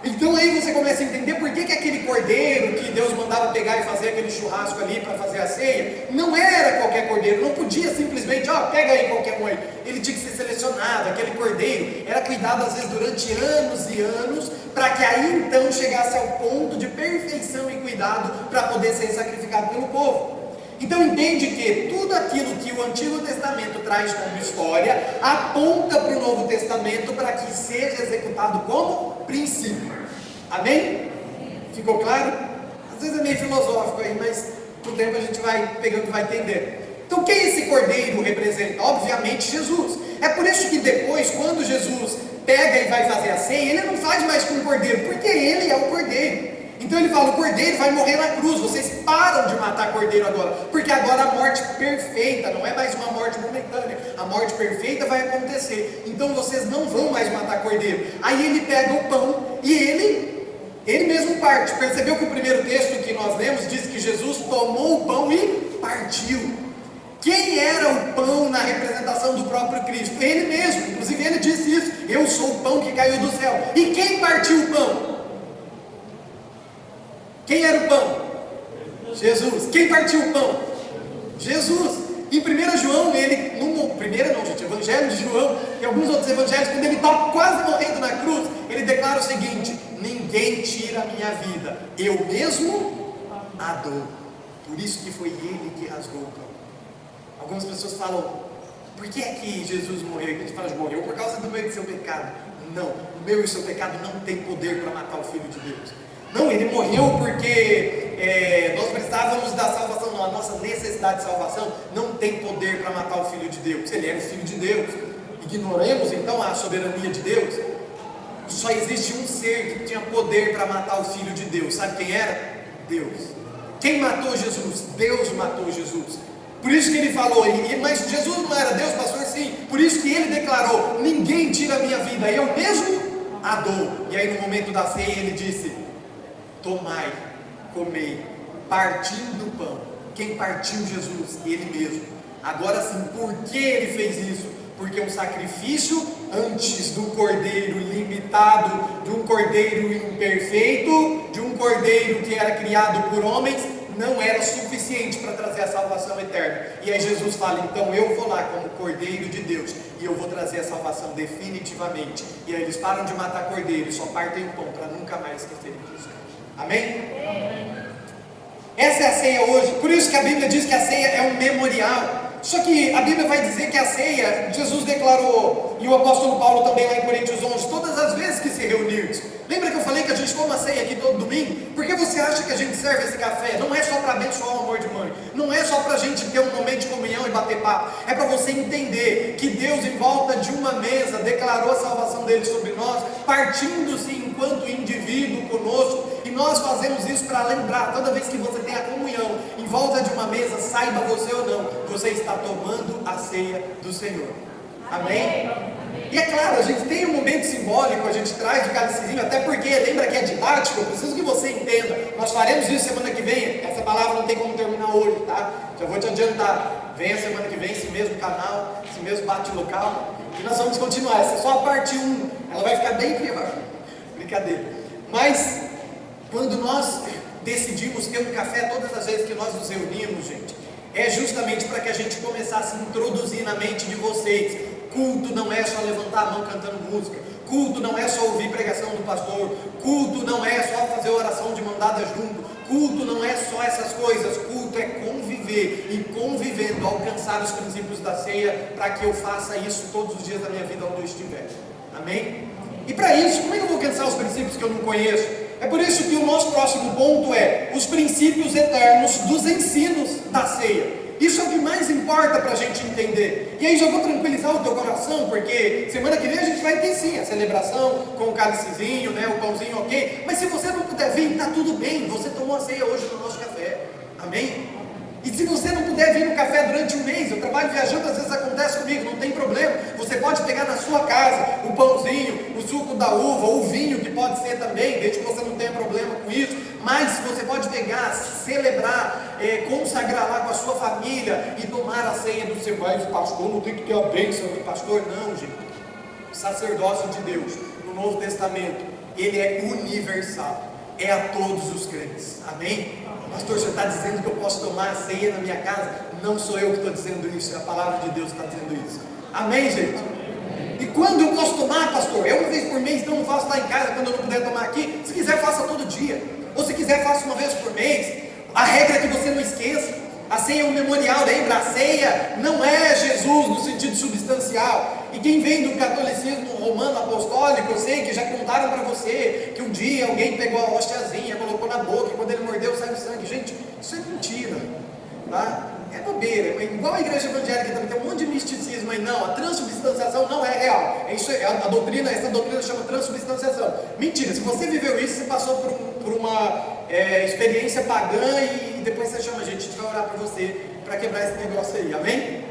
Então aí você começa a entender por que aquele cordeiro que Deus mandava pegar e fazer aquele churrasco ali para fazer a ceia, não era qualquer cordeiro, não podia simplesmente, pega aí qualquer um aí. Ele tinha que ser selecionado, aquele cordeiro era cuidado às vezes durante anos e anos, para que aí então chegasse ao ponto de perfeição e cuidado para poder ser sacrificado pelo povo. Então entende que tudo aquilo que o Antigo Testamento traz como história, aponta para o Novo Testamento para que seja executado como princípio. Amém? Ficou claro? Às vezes é meio filosófico aí, mas com o tempo a gente vai pegando e vai entender. Então quem esse cordeiro representa? Obviamente Jesus. É por isso que depois, quando Jesus pega e vai fazer a ceia, ele não faz mais com o cordeiro, porque ele é o cordeiro. Então ele fala, o cordeiro vai morrer na cruz, vocês param de matar cordeiro agora, porque agora a morte perfeita, não é mais uma morte momentânea, a morte perfeita vai acontecer, então vocês não vão mais matar cordeiro. Aí ele pega o pão e ele mesmo parte. Percebeu que o primeiro texto que nós lemos diz que Jesus tomou o pão e partiu. Quem era o pão na representação do próprio Cristo? Ele mesmo, inclusive ele disse isso, eu sou o pão que caiu do céu. E quem partiu o pão? Quem era o pão? Jesus. Quem partiu o pão? Jesus. Em 1 João, Evangelho de João e alguns outros evangelhos, quando ele está quase morrendo na cruz, ele ninguém tira a minha vida, eu mesmo a dou. Por isso que foi ele que rasgou o pão. Algumas pessoas falam, por que é que Jesus morreu? A gente fala de morreu por causa do meu e do seu pecado. Não, o meu e o seu pecado não tem poder para matar o Filho de Deus. Não, ele morreu porque nós precisávamos da salvação. Não, a nossa necessidade de salvação não tem poder para matar o Filho de Deus. Ele era o Filho de Deus. Ignoremos então a soberania de Deus. Só existe um ser que tinha poder para matar o Filho de Deus. Sabe quem era? Deus. Quem matou Jesus? Deus matou Jesus. Por isso que ele falou, mas Jesus não era Deus, pastor? Sim. Por isso que ele declarou, ninguém tira a minha vida, eu mesmo a dou. E aí no momento da ceia ele disse, tomai, comei, partindo do pão. Quem partiu Jesus? Ele mesmo. Agora sim, por que ele fez isso? Porque um sacrifício antes do cordeiro limitado, de um cordeiro imperfeito, de um cordeiro que era criado por homens, não era suficiente para trazer a salvação eterna. E aí Jesus fala, então eu vou lá como cordeiro de Deus, e eu vou trazer a salvação definitivamente. E aí eles param de matar cordeiro e só partem o pão para nunca mais esquecerem disso. Amém? Essa é a ceia hoje. Por isso que a Bíblia diz que a ceia é um memorial. Só que a Bíblia vai dizer que a ceia, Jesus declarou, e o apóstolo Paulo também lá em Coríntios 11, todas as vezes que se reunirdes. Lembra que eu falei que a gente toma ceia aqui todo domingo? Por que você acha que a gente serve esse café? Não é só para abençoar o amor de mãe, não é só para a gente ter um momento de comunhão e bater papo, é para você entender que Deus em volta de uma mesa declarou a salvação dele sobre nós, partindo-se enquanto indivíduo conosco, e nós fazemos isso para lembrar, toda vez que você tem a comunhão em volta de uma mesa, saiba você ou não, você está tomando a ceia do Senhor. Amém? E é claro, a gente tem um momento simbólico, a gente traz o cálicezinho, até porque, lembra que é didático, eu preciso que você entenda, nós faremos isso semana que vem, essa palavra não tem como terminar hoje, tá? Já vou te adiantar, venha semana que vem, esse mesmo canal, esse mesmo bate-local, e nós vamos continuar, essa é só a parte 1, ela vai ficar bem pior, brincadeira, mas quando nós decidimos ter um café todas as vezes que nós nos reunimos, gente, é justamente para que a gente começasse a introduzir na mente de vocês, culto não é só levantar a mão cantando música, culto não é só ouvir pregação do pastor, culto não é só fazer oração de mão dada junto, culto não é só essas coisas, culto é conviver, e convivendo alcançar os princípios da ceia, para que eu faça isso todos os dias da minha vida onde eu estiver. Amém? E para isso, como é que eu vou alcançar os princípios que eu não conheço? É por isso que o nosso próximo ponto é os princípios eternos dos ensinos da ceia. Isso é o que mais importa para a gente entender. E aí já vou tranquilizar o teu coração, porque semana que vem a gente vai ter sim a celebração com o cálicezinho, né, o pãozinho, ok? Mas se você não puder vir, está tudo bem, você tomou a ceia hoje no nosso café. Amém? E se você não puder vir no café durante um mês, eu trabalho viajando, às vezes acontece comigo, não tem problema. Você pode pegar na sua casa o pãozinho, o suco da uva, o vinho, que pode ser também, desde que você não tenha problema com isso. Mas você pode pegar, celebrar, consagrar lá com a sua família e tomar a ceia do seu pai. O pastor não tem que ter a bênção do pastor, não, gente. O sacerdócio de Deus no Novo Testamento, ele é universal, é a todos os crentes. Amém? Pastor, você está dizendo que eu posso tomar a ceia na minha casa? Não sou eu que estou dizendo isso, é a palavra de Deus que está dizendo isso. Amém, gente? E quando eu posso tomar, pastor? É uma vez por mês, então eu não faço lá em casa quando eu não puder tomar aqui. Se quiser, faça todo dia. Ou se quiser, faça uma vez por mês. A regra é que você não esqueça. A ceia é um memorial, lembra? A ceia não é Jesus no sentido substancial. E quem vem do catolicismo romano apostólico, eu sei que já contaram para você que um dia alguém pegou a hostiazinha, colocou na boca e quando ele mordeu saiu sangue. Gente, isso é mentira, tá? É bobeira, igual a igreja evangélica também tem um monte de misticismo aí. Não, a transubstanciação não é real. Essa doutrina chama transubstanciação. Mentira, se você viveu isso, você passou por uma experiência pagã e depois você chama a gente vai orar por você para quebrar esse negócio aí, amém?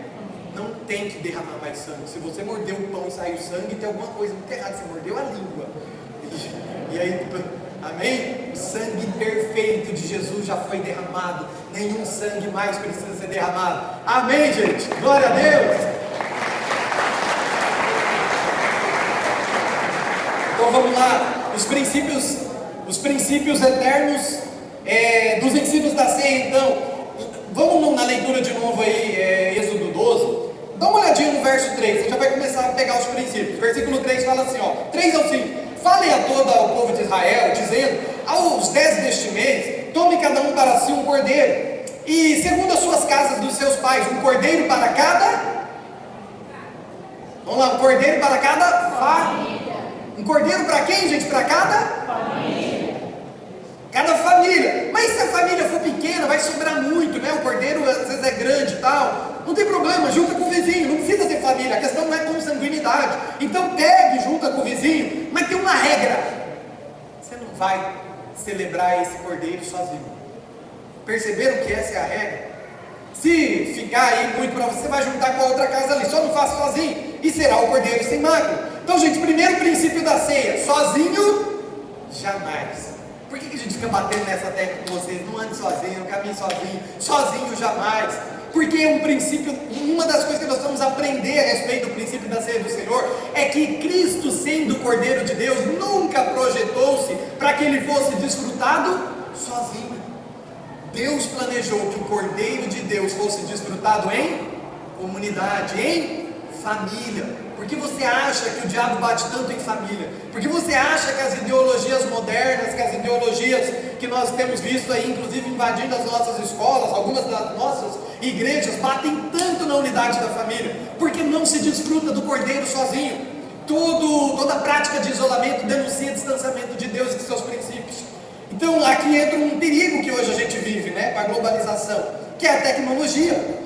Não tem que derramar mais sangue. Se você mordeu o pão e saiu sangue, tem alguma coisa muito errada, você mordeu a língua. E aí, amém? O sangue perfeito de Jesus já foi derramado, nenhum sangue mais precisa ser derramado. Amém, gente? Glória a Deus! Então vamos lá, os princípios eternos dos ensinos da ceia. Então, vamos na leitura de novo aí, Êxodo 12. Dá uma olhadinha no verso 3, você já vai começar a pegar os princípios. Versículo 3 fala assim, ó, 3 ao 5. Falem a todo o povo de Israel, dizendo: aos 10 deste mês, tome cada um para si um cordeiro, e segundo as suas casas dos seus pais, um cordeiro para cada... Vamos lá, um cordeiro para cada família. Um cordeiro para quem, gente? Para cada família. Cada família. Mas se a família for pequena, vai sobrar muito, né? O cordeiro às vezes é grande e tal. Não tem problema, junta com o vizinho, não precisa ter família. A questão não é consanguinidade. Então pegue, junta com o vizinho, mas tem uma regra: você não vai celebrar esse cordeiro sozinho. Perceberam que essa é a regra? Se ficar aí muito para você, vai juntar com a outra casa ali. Só não faça sozinho, e será o cordeiro sem mácula. Então, gente, primeiro princípio da ceia: sozinho, jamais. Por que a gente fica batendo nessa tecla com vocês? Não ande sozinho, não caminhe sozinho, sozinho jamais. Porque um princípio, uma das coisas que nós vamos aprender a respeito do princípio da ceia do Senhor é que Cristo, sendo o Cordeiro de Deus, nunca projetou-se para que ele fosse desfrutado sozinho. Deus planejou que o Cordeiro de Deus fosse desfrutado em comunidade, em família. Por que você acha que o diabo bate tanto em família? Por que você acha que as ideologias modernas, que as ideologias que nós temos visto aí, inclusive invadindo as nossas escolas, algumas das nossas igrejas, batem tanto na unidade da família? Porque não se desfruta do Cordeiro sozinho. Toda a prática de isolamento denuncia distanciamento de Deus e de seus princípios. Então aqui entra um perigo que hoje a gente vive, né, com a globalização, que é a tecnologia.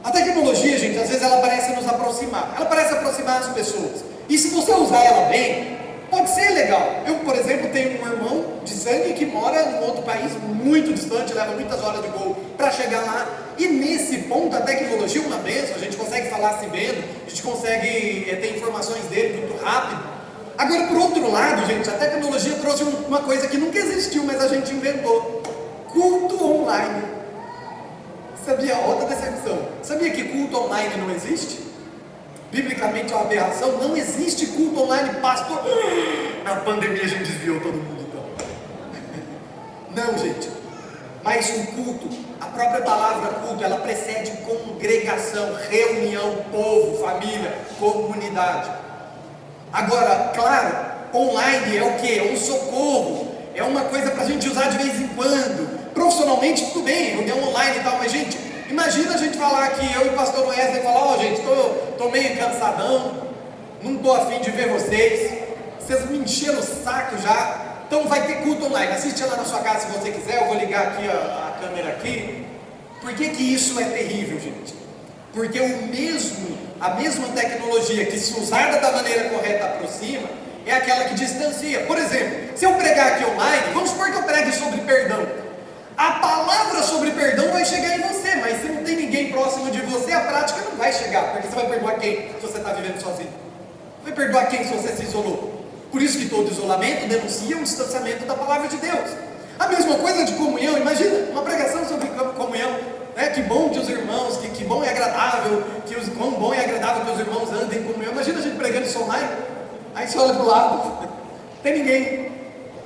A tecnologia, gente, às vezes ela parece nos aproximar, ela parece aproximar as pessoas, e se você usar ela bem, pode ser legal. Eu, por exemplo, tenho um irmão de sangue que mora em outro país muito distante, leva muitas horas de voo para chegar lá, e nesse ponto a tecnologia é uma bênção. A gente consegue falar se vendo, a gente consegue ter informações dele muito rápido. Agora, por outro lado, gente, a tecnologia trouxe uma coisa que nunca existiu, mas a gente inventou: culto online. Sabia? Outra decepção. Sabia que culto online não existe? Biblicamente é uma aberração. Não existe culto online, pastor. Na pandemia a gente desviou todo mundo então. Não, gente. Mas um culto, a própria palavra culto, ela precede congregação, reunião, povo, família, comunidade. Agora, claro, online é o que? É um socorro, é uma coisa para a gente usar de vez em quando. Profissionalmente, tudo bem, reunião online e tal, mas gente, imagina a gente falar aqui, eu e o pastor Wesley, falar: ó, gente, tô meio cansadão, não tô afim de ver vocês me encheram o saco já, então vai ter culto online, assiste lá na sua casa se você quiser, eu vou ligar aqui a câmera aqui. Por que isso é terrível, gente? Porque a mesma tecnologia que, se usada da maneira correta, aproxima, é aquela que distancia. Por exemplo, se eu pregar aqui online, vamos supor que eu pregue sobre perdão. A palavra sobre perdão vai chegar em você, mas se não tem ninguém próximo de você, a prática não vai chegar. Porque você vai perdoar quem se você está vivendo sozinho? Vai perdoar quem se você se isolou? Por isso que todo isolamento denuncia um distanciamento da palavra de Deus. A mesma coisa de comunhão. Imagina uma pregação sobre comunhão, né? Que bom que os irmãos, que bom e agradável, quão bom e agradável que os irmãos andem em comunhão. Imagina a gente pregando isso online, aí você olha para o lado, não tem ninguém.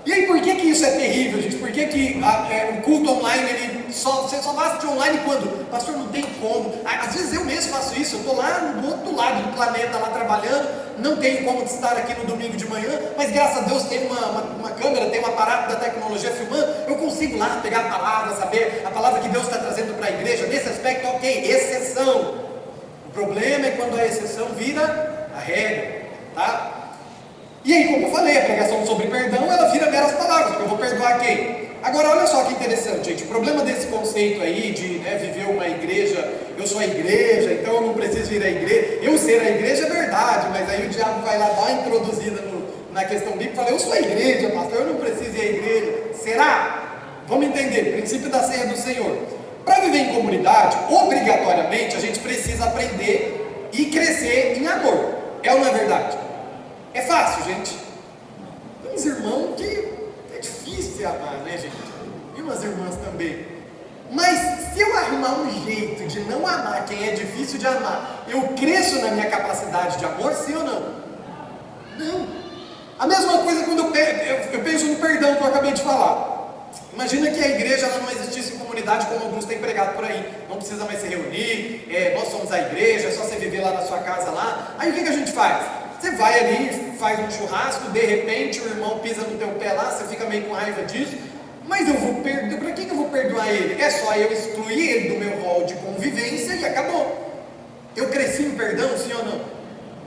E aí, por que isso é terrível, gente? Por que o culto online, você só vai assistir online quando? Pastor, não tem como. Às vezes eu mesmo faço isso, eu estou lá do outro lado do planeta, lá trabalhando, não tenho como estar aqui no domingo de manhã, mas graças a Deus tem uma câmera, tem um aparato da tecnologia filmando, eu consigo lá pegar a palavra, saber a palavra que Deus está trazendo para a igreja. Nesse aspecto, ok, exceção. O problema é quando a exceção vira a regra, tá? E aí, como eu falei, a pregação sobre perdão, ela vira meras palavras, porque eu vou perdoar quem? Agora, olha só que interessante, gente. O problema desse conceito aí de viver uma igreja, eu sou a igreja, então eu não preciso ir à igreja. Eu ser a igreja é verdade, mas aí o diabo vai lá dar uma introduzida na questão bíblica e fala: eu sou a igreja, pastor, eu não preciso ir à igreja. Será? Vamos entender, princípio da ceia do Senhor. Para viver em comunidade, obrigatoriamente, a gente precisa aprender e crescer em amor. É ou não é verdade? É fácil, gente. Tem uns irmãos que é difícil amar, né, gente? E umas irmãs também. Mas se eu arrumar um jeito de não amar quem é difícil de amar, eu cresço na minha capacidade de amor, sim ou não? Não. A mesma coisa quando eu penso no perdão que eu acabei de falar. Imagina que a igreja ela não existisse em comunidade como alguns têm pregado por aí. Não precisa mais se reunir, nós somos a igreja, é só você viver lá na sua casa lá. Aí o que a gente faz? Você vai ali, faz um churrasco, de repente o irmão pisa no teu pé lá, você fica meio com raiva disso, mas eu vou perdoar, para que eu vou perdoar ele? É só eu excluir ele do meu rol de convivência e acabou. Eu cresci em perdão, sim ou não?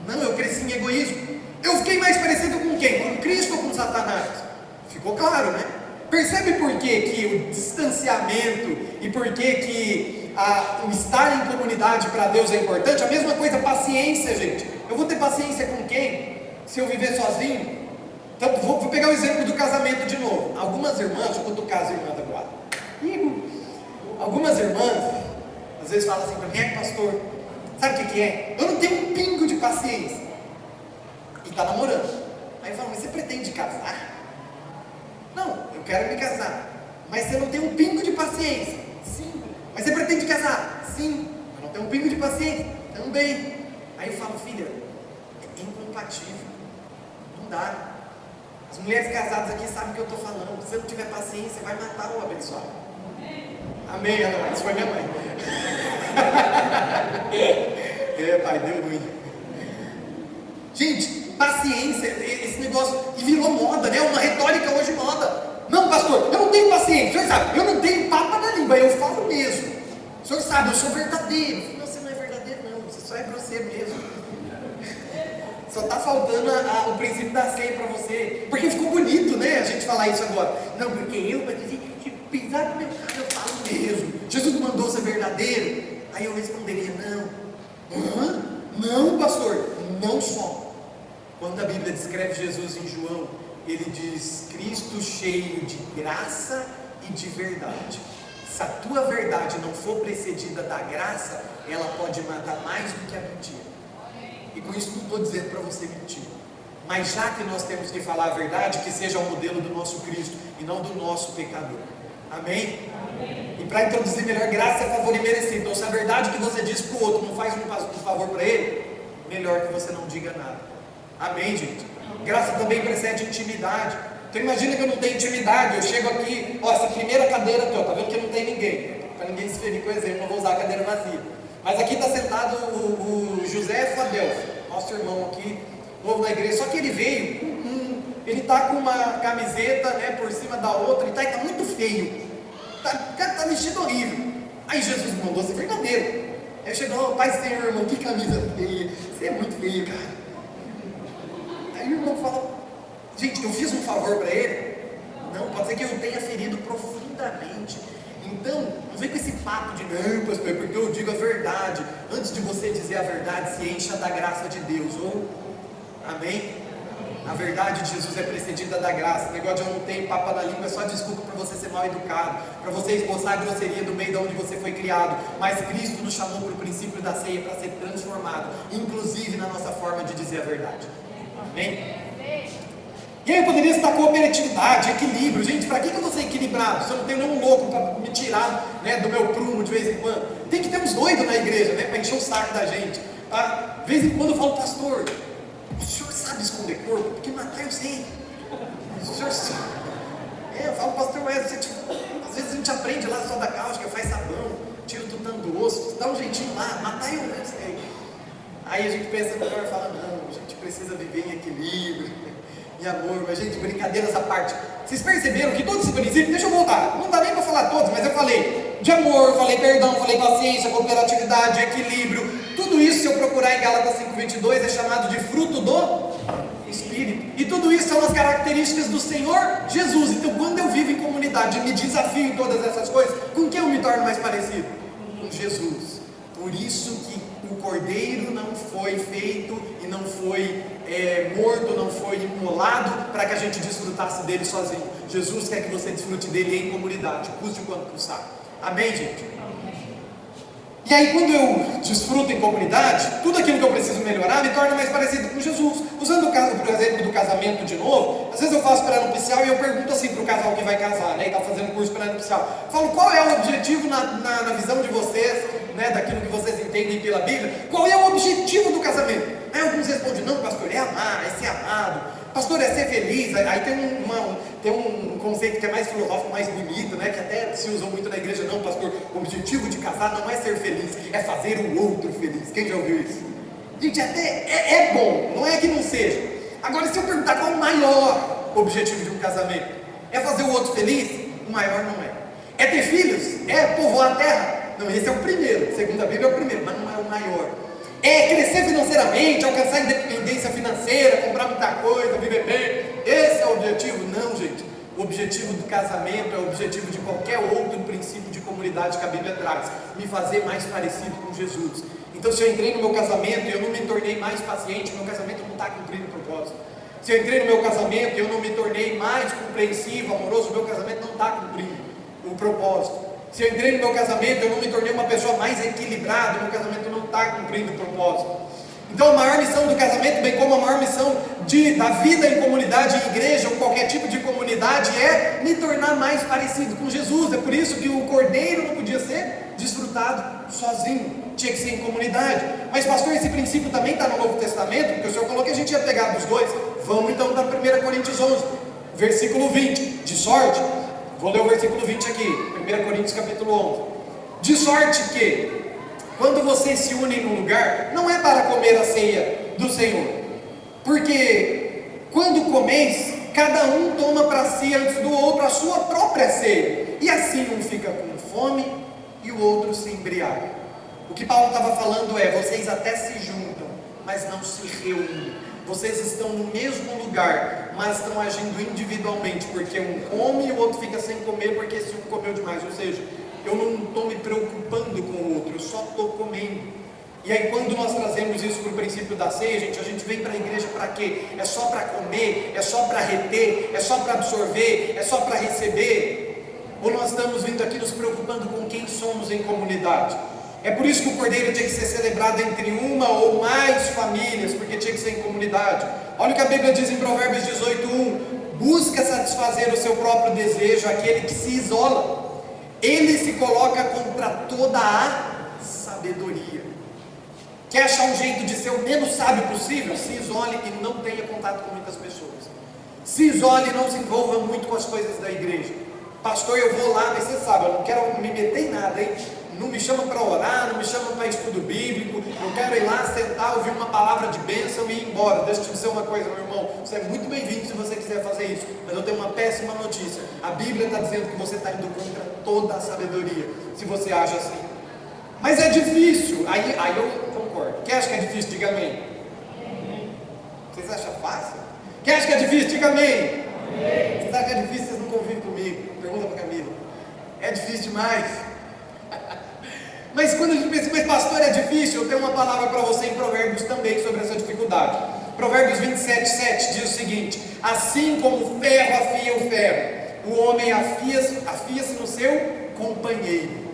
Não, eu cresci em egoísmo. Eu fiquei mais parecido com quem? Com Cristo ou com Satanás? Ficou claro, né? Percebe por que o distanciamento e por que o estar em comunidade para Deus é importante? A mesma coisa, paciência, gente. Eu vou ter paciência com quem? Se eu viver sozinho? Então, vou pegar o exemplo do casamento de novo. Algumas irmãs, deixa eu cutucar as irmãs agora. Algumas irmãs, às vezes falam assim para mim, pastor, sabe o que é? Eu não tenho um pingo de paciência. E está namorando. Aí fala, mas você pretende casar? Não, eu quero me casar. Mas você não tem um pingo de paciência? Sim. Mas você pretende casar? Sim. Eu não tenho um pingo de paciência? Também. Aí eu falo, filha, é incompatível. Não dá. As mulheres casadas aqui sabem o que eu estou falando. Se você não tiver paciência, vai matar o abençoado. Amém, Ana? Isso foi minha mãe. Pai, deu ruim. Gente, paciência, esse negócio, e virou moda, né? Uma retórica hoje moda. Não, pastor, eu não tenho paciência. O senhor sabe, eu não tenho papa na língua, eu falo mesmo. O senhor sabe, eu sou verdadeiro. Não, você não é verdadeiro, não. Você só é grosseiro mesmo. Só está faltando o princípio da ceia para você. Porque ficou bonito, né? A gente falar isso agora. Não, porque eu, se pisar no meu carro, eu falo mesmo. Jesus mandou ser verdadeiro. Aí eu responderia, não. Não, pastor, não só. Quando a Bíblia descreve Jesus em João, ele diz, Cristo cheio de graça e de verdade. Se a tua verdade não for precedida da graça, ela pode matar mais do que a mentira. E com isso não estou dizendo para você mentir. Mas já que nós temos que falar a verdade, que seja o modelo do nosso Cristo e não do nosso pecador. Amém? E para introduzir melhor, graça é favor imerecido. Então se a verdade que você diz para o outro não faz um favor para ele, melhor que você não diga nada. Amém, gente? Graça também precede intimidade. Então imagina que eu não tenho intimidade. Eu chego aqui, essa primeira cadeira aqui, tá vendo que não tem ninguém. Para ninguém se ferir com o exemplo, não vou usar a cadeira vazia. Mas aqui está sentado o José Fadelfo, nosso irmão aqui, novo na igreja. Só que ele veio, ele está com uma camiseta, né, por cima da outra, e está muito feio. Está vestido horrível. Aí Jesus me mandou ser verdadeiro. Aí chegou, Pai Senhor, irmão, que camisa feia. Você é muito feio, cara. Aí o irmão fala, gente, eu fiz um favor para ele? Não, pode ser que eu tenha ferido profundamente. Então, não vem com esse papo de não, pastor, porque eu digo a verdade. Antes de você dizer a verdade, se encha da graça de Deus. Amém? A verdade de Jesus é precedida da graça. O negócio de eu não tenho papo na língua é só desculpa para você ser mal educado, para você expulsar a grosseria do meio de onde você foi criado. Mas Cristo nos chamou para o princípio da ceia para ser transformado, inclusive na nossa forma de dizer a verdade. Amém? E aí eu poderia citar cooperatividade, equilíbrio. Gente, para que eu vou ser equilibrado? Se eu não tenho nenhum louco para me tirar, né, do meu prumo de vez em quando. Tem que ter uns doidos na igreja, né, para encher o saco da gente. De vez em quando eu falo, pastor, o senhor sabe esconder corpo? Porque matar eu sei. O senhor sabe. Eu falo, pastor, mas às vezes a gente aprende lá só da cáustica, faz sabão, tira o tutano do osso, dá um jeitinho lá, matar eu sei. Aí a gente pensa melhor e fala, não, a gente precisa viver em equilíbrio, em amor. Mas gente, brincadeiras à parte, vocês perceberam que todos esses princípios, deixa eu voltar, não dá nem para falar todos, mas eu falei de amor, falei perdão, falei paciência, cooperatividade, equilíbrio. Tudo isso, se eu procurar em Gálatas 5:22, é chamado de fruto do Espírito. E tudo isso são as características do Senhor Jesus. Então quando eu vivo em comunidade e me desafio em todas essas coisas, com quem eu me torno mais parecido? Com Jesus. Por isso que o Cordeiro não foi feito e não foi morto, não foi imolado para que a gente desfrutasse dele sozinho. Jesus quer que você desfrute dele em comunidade, custe o quanto custar. Amém, gente? E aí quando eu desfruto em comunidade, tudo aquilo que eu preciso melhorar me torna mais parecido com Jesus. Usando o caso, por exemplo, do casamento de novo, às vezes eu faço pré-nupcial e eu pergunto assim para o casal que vai casar, né, e está fazendo curso pré-nupcial. Falo, qual é o objetivo na visão de vocês, né, daquilo que vocês entendem pela Bíblia? Qual é o objetivo do casamento? Aí alguns respondem, não, pastor, é amar, é ser amado. Pastor, é ser feliz. Aí tem um conceito que é mais filosófico, mais bonito, né? Que até se usou muito na igreja. Não, pastor, o objetivo de casar não é ser feliz, é fazer o outro feliz. Quem já ouviu isso? Gente, até é bom, não é que não seja. Agora, se eu perguntar qual é o maior objetivo de um casamento, é fazer o outro feliz? O maior não é. É ter filhos? É povoar a terra? Não, esse é o primeiro. Segundo a Bíblia é o primeiro, mas não é o maior. É crescer financeiramente, alcançar independência financeira, comprar muita coisa, viver bem. Esse é o objetivo? Não, gente. O objetivo do casamento é o objetivo de qualquer outro princípio de comunidade que a Bíblia traz. Me fazer mais parecido com Jesus. Então, se eu entrei no meu casamento e eu não me tornei mais paciente, meu casamento não está cumprindo o propósito. Se eu entrei no meu casamento e eu não me tornei mais compreensivo, amoroso, meu casamento não está cumprindo o propósito. Se eu entrei no meu casamento e eu não me tornei uma pessoa mais equilibrada, meu casamento não está cumprindo o propósito. Então, a maior missão do casamento, bem como a maior missão da vida em comunidade, em igreja ou qualquer tipo de comunidade, é me tornar mais parecido com Jesus. É por isso que o cordeiro não podia ser desfrutado sozinho, tinha que ser em comunidade. Mas pastor, esse princípio também está no Novo Testamento, porque o senhor falou que a gente ia pegar dos dois. Vamos então para 1 Coríntios 11, versículo 20, de sorte, vou ler o versículo 20 aqui, 1 Coríntios capítulo 11, de sorte que, quando vocês se unem num lugar, não é para comer a ceia do Senhor, porque quando comeis, cada um toma para si antes do outro a sua própria ceia, e assim um fica com fome e o outro se embriaga. O que Paulo estava falando é, vocês até se juntam, mas não se reúnem. Vocês estão no mesmo lugar, mas estão agindo individualmente, porque um come e o outro fica sem comer, porque esse um comeu demais. Ou seja, eu não estou me preocupando com o outro, eu só estou comendo. E aí, quando nós trazemos isso para o princípio da ceia, gente, a gente vem para a igreja para quê? É só para comer? É só para reter? É só para absorver? É só para receber? Ou nós estamos vindo aqui nos preocupando com quem somos em comunidade? É por isso que o cordeiro tinha que ser celebrado entre uma ou mais famílias, porque tinha que ser em comunidade. Olha o que a Bíblia diz em Provérbios 18:1: busca satisfazer o seu próprio desejo aquele que se isola, ele se coloca contra toda a sabedoria. Quer achar um jeito de ser o menos sábio possível? Se isole e não tenha contato com muitas pessoas. Se isole e não se envolva muito com as coisas da igreja. Pastor, eu vou lá, mas você sabe, eu não quero me meter em nada, hein? Não me chamam para orar, não me chamam para estudo bíblico, eu quero ir lá, sentar, ouvir uma palavra de bênção e ir embora. Deixa eu te dizer uma coisa, meu irmão, você é muito bem-vindo se você quiser fazer isso, mas eu tenho uma péssima notícia. A Bíblia está dizendo que você está indo contra toda a sabedoria, se você age assim. Mas é difícil, aí eu concordo. Quem acha que é difícil, diga amém. Vocês acham fácil? Quem acha que é difícil, diga amém. Vocês acham que é difícil, vocês não convivem comigo. Pergunta para Camila. É difícil demais. Mas quando a gente pensa, mas pastor, é difícil, eu tenho uma palavra para você em Provérbios também sobre essa dificuldade. Provérbios 27:7 diz o seguinte: assim como o ferro afia o ferro, o homem afia-se no seu companheiro.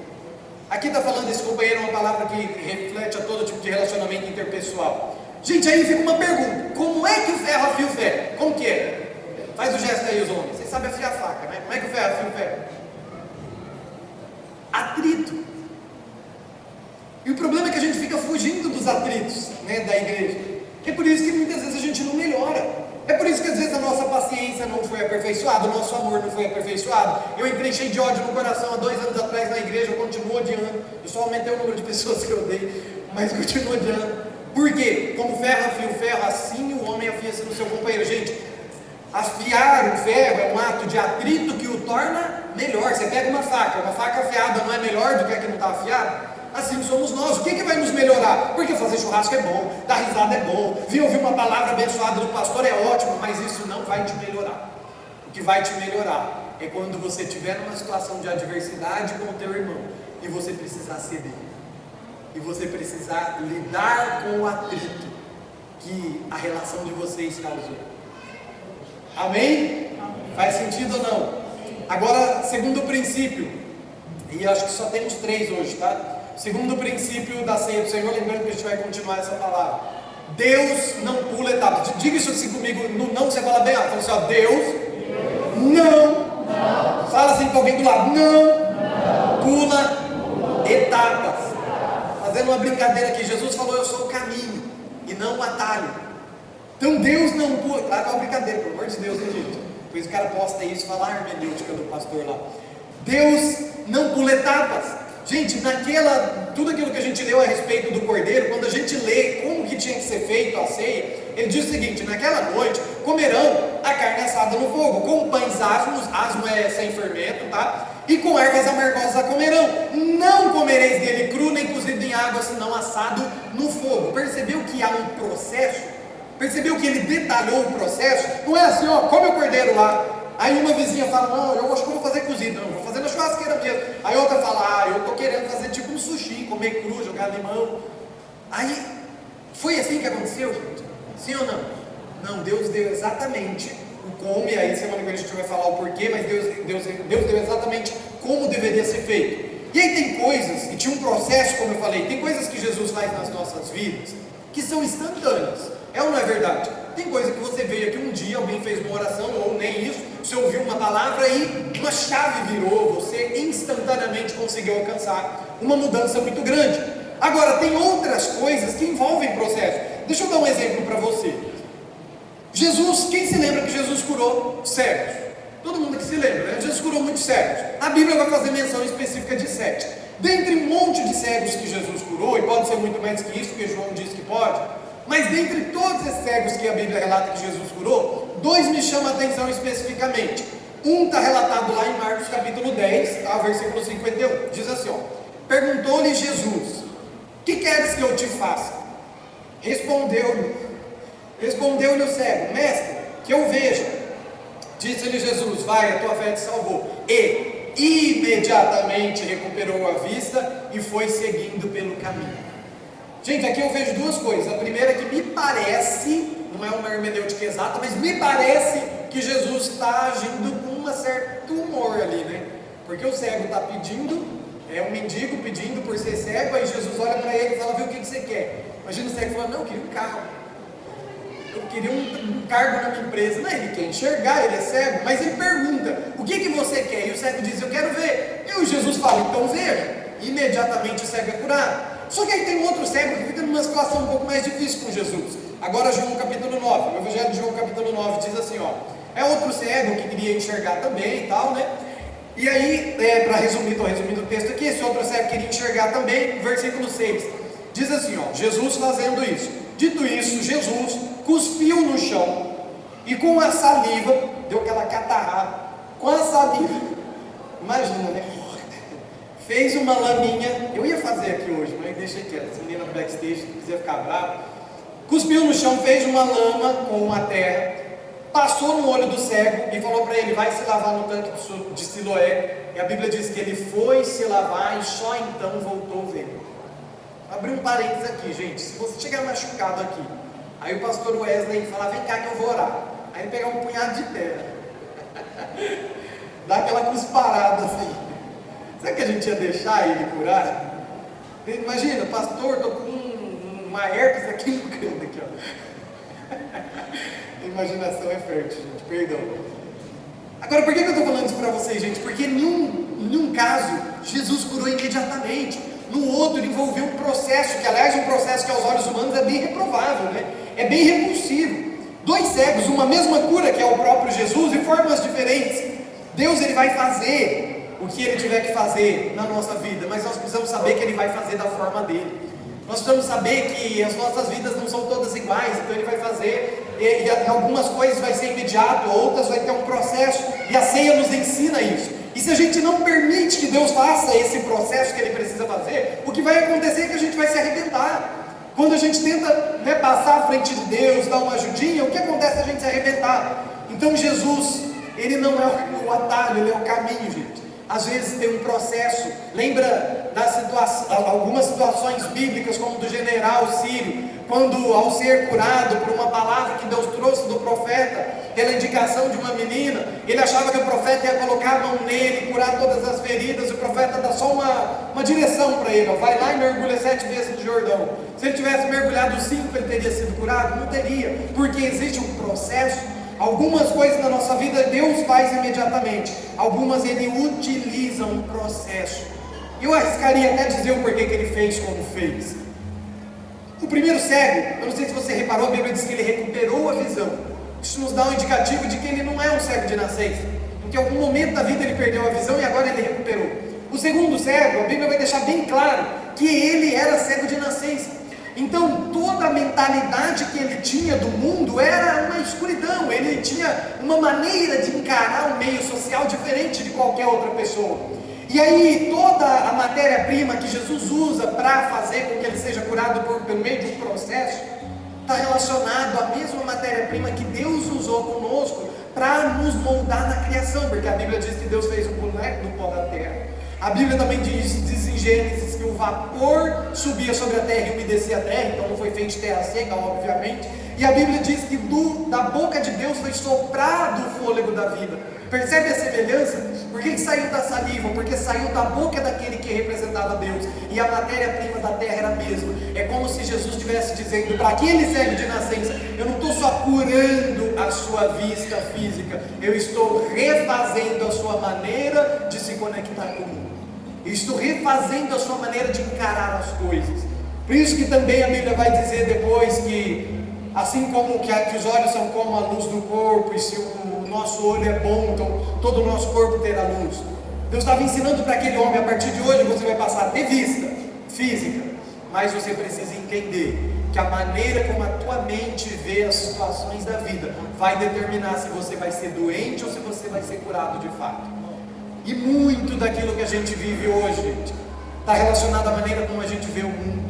Aqui está falando desse companheiro, uma palavra que reflete a todo tipo de relacionamento interpessoal. Gente, aí fica uma pergunta: como é que o ferro afia o ferro? Como que é? Faz o gesto aí, os homens. Vocês sabem afiar a faca, né? Como é que o ferro afia o ferro? Atrito. E o problema é que a gente fica fugindo dos atritos, né, da igreja. É por isso que muitas vezes a gente não melhora. É por isso que às vezes a nossa paciência não foi aperfeiçoada, o nosso amor não foi aperfeiçoado. Eu entrei cheio de ódio no coração há 2 anos atrás na igreja, eu continuo odiando. Eu só aumentei o número de pessoas que eu odeio, mas continuo odiando. Por quê? Como ferro afia o ferro, assim o homem afia-se no seu companheiro. Gente, afiar o ferro é um ato de atrito que o torna melhor. Você pega uma faca afiada não é melhor do que a que não está afiada? Assim somos nós. O que vai nos melhorar? Porque fazer churrasco é bom, dar risada é bom, vir ouvir uma palavra abençoada do pastor é ótimo, mas isso não vai te melhorar. O que vai te melhorar é quando você estiver numa situação de adversidade com o teu irmão e você precisar ceder, e você precisar lidar com o atrito que a relação de vocês causou. Amém? Faz sentido ou não? Agora, segundo princípio, e acho que só temos 3 hoje, tá? Segundo princípio da ceia do Senhor, lembrando que a gente vai continuar essa palavra. Deus não pula etapas. Diga isso assim comigo, no não você fala bem alto. Então assim, ó, Deus não. Fala assim para alguém do lado, não pula etapas. Fazendo uma brincadeira aqui, Jesus falou, eu sou o caminho e não o atalho. Então Deus não pula, claro que é uma brincadeira, pelo amor de Deus, né, gente? Depois o cara posta isso e fala a hermenêutica do pastor lá. Deus não pula etapas. Gente, tudo aquilo que a gente leu a respeito do cordeiro, quando a gente lê como que que tinha que ser feito a ceia, ele diz o seguinte: naquela noite comerão a carne assada no fogo, com pães asmos, asmo é sem fermento, tá? E com ervas amargosas a comerão. Não comereis dele cru, nem cozido em água, senão assado no fogo. Percebeu que há um processo? Percebeu que ele detalhou o processo? Não é assim, ó, come o cordeiro lá. Aí uma vizinha fala: não, eu acho que eu vou fazer cozido. Não, vou fazer na churrasqueira mesmo. Aí outra fala: eu tô querendo fazer tipo um sushi, comer cru, jogar limão. Aí, foi assim que aconteceu, gente? Sim ou não? Não, Deus deu exatamente o como, e aí semana que vem a gente vai falar o porquê, mas Deus deu exatamente como deveria ser feito. E aí tem coisas, e tinha um processo, como eu falei, tem coisas que Jesus faz nas nossas vidas, que são instantâneas. É ou não é verdade? Tem coisa que você veio aqui um dia, alguém fez uma oração, ou nem isso, você ouviu uma palavra e uma chave virou, você instantaneamente conseguiu alcançar uma mudança muito grande. Agora, tem outras coisas que envolvem processo. Deixa eu dar um exemplo para você. Jesus, quem se lembra que Jesus curou cegos? Todo mundo que se lembra, né? Jesus curou muitos cegos. A Bíblia vai fazer menção específica de 7. Dentre um monte de cegos que Jesus curou, e pode ser muito mais que isso, porque João diz que pode, mas dentre todos esses cegos que a Bíblia relata que Jesus curou, 2 me chamam a atenção especificamente. Um está relatado lá em Marcos capítulo 10, versículo 51. Diz assim, ó: perguntou-lhe Jesus: que queres que eu te faça? Respondeu-lhe o cego: mestre, que eu veja. Disse-lhe Jesus: vai, a tua fé te salvou. E imediatamente recuperou a vista e foi seguindo pelo caminho. Gente, aqui eu vejo duas coisas. A primeira é que me parece, não é uma hermenêutica exata, mas me parece que Jesus está agindo com um certo humor ali, né? Porque o cego está pedindo, é um mendigo pedindo por ser cego, aí Jesus olha para ele e fala: viu, o que você quer? Imagina o cego falando: não, eu queria um carro, eu queria um cargo na minha empresa. Não, ele quer enxergar, ele é cego, mas ele pergunta: o que você quer? E o cego diz: eu quero ver. E o Jesus fala: então veja. Imediatamente o cego é curado. Só que aí tem um outro cego que fica numa situação um pouco mais difícil com Jesus. Agora João capítulo 9, o Evangelho de João capítulo 9 diz assim, ó: é outro cego que queria enxergar também e tal, né? E aí, para resumir, estou resumindo o texto aqui, esse outro cego queria enxergar também, versículo 6, diz assim, ó: Jesus fazendo isso. Dito isso, Jesus cuspiu no chão e com a saliva, deu aquela catarrada, com a saliva, imagina, né? Fez uma laminha, eu ia fazer aqui hoje, mas deixei quieto, essa menina backstage, se quiser ficar bravo. Cuspiu no chão, fez uma lama com uma terra, passou no olho do cego e falou para ele: vai se lavar no tanque de Siloé. E a Bíblia diz que ele foi se lavar e só então voltou a ver. Abri um parênteses aqui, gente. Se você chegar machucado aqui, aí o pastor Wesley fala: vem cá que eu vou orar. Aí ele pegar um punhado de terra, dá aquela cusparada assim. Será que a gente ia deixar ele curar? Imagina, pastor, estou com uma herpes aqui no canto, aqui, ó. A imaginação é fértil, gente, perdão. Agora, por que eu estou falando isso para vocês, gente? Porque em um caso, Jesus curou imediatamente. No outro, ele envolveu um processo, que aliás, um processo que aos olhos humanos é bem reprovável, né? É bem repulsivo. 2 cegos, uma mesma cura que é o próprio Jesus, em formas diferentes. Deus, ele vai fazer o que ele tiver que fazer na nossa vida, mas nós precisamos saber que ele vai fazer da forma dele. Nós precisamos saber que as nossas vidas não são todas iguais, então ele vai fazer, e algumas coisas vai ser imediato, outras vai ter um processo, e a ceia nos ensina isso. E se a gente não permite que Deus faça esse processo que ele precisa fazer, o que vai acontecer é que a gente vai se arrebentar. Quando a gente tenta, passar à frente de Deus, dar uma ajudinha, o que acontece é a gente se arrebentar. Então Jesus, ele não é o atalho, ele é o caminho, gente. Às vezes tem um processo. Lembra algumas situações bíblicas, como do general Sírio, quando ao ser curado por uma palavra que Deus trouxe do profeta, pela indicação de uma menina, ele achava que o profeta ia colocar a mão nele, curar todas as feridas. O profeta dá só uma direção para ele, ó: vai lá e mergulha 7 vezes no Jordão. Se ele tivesse mergulhado 5, ele teria sido curado? Não teria, porque existe um processo. Algumas coisas na nossa vida Deus faz imediatamente, algumas ele utiliza um processo. Eu arriscaria até dizer o porquê que ele fez como fez. O primeiro cego, eu não sei se você reparou, a Bíblia diz que ele recuperou a visão. Isso nos dá um indicativo de que ele não é um cego de nascença, porque em algum momento da vida ele perdeu a visão e agora ele recuperou. O segundo cego, a Bíblia vai deixar bem claro que ele era cego de nascença. Então toda a mentalidade que ele tinha do mundo era uma escuridão. Ele tinha uma maneira de encarar o meio social diferente de qualquer outra pessoa. E aí toda a matéria-prima que Jesus usa para fazer com que ele seja curado pelo meio de um processo está relacionado à mesma matéria-prima que Deus usou conosco para nos moldar na criação, porque a Bíblia diz que Deus fez um boneco do pó da terra. A Bíblia também diz em Gênesis que o vapor subia sobre a terra e umedecia a terra, então não foi feito terra seca, obviamente. E a Bíblia diz que da boca de Deus foi soprado o fôlego da vida. Percebe a semelhança? Por que saiu da saliva? Porque saiu da boca daquele que representava Deus, e a matéria-prima da terra era a mesma. É como se Jesus estivesse dizendo para aquele cego de nascença: eu não estou só curando a sua vista física, eu estou refazendo a sua maneira de se conectar comigo, eu estou refazendo a sua maneira de encarar as coisas. Por isso que também a Bíblia vai dizer depois que assim como que os olhos são como a luz do corpo, e se o nosso olho é bom, então todo o nosso corpo terá luz. Deus estava ensinando para aquele homem: a partir de hoje você vai passar a ter vista física, mas você precisa entender que a maneira como a tua mente vê as situações da vida vai determinar se você vai ser doente ou se você vai ser curado de fato. E muito daquilo que a gente vive hoje, gente, está relacionado à maneira como a gente vê o mundo.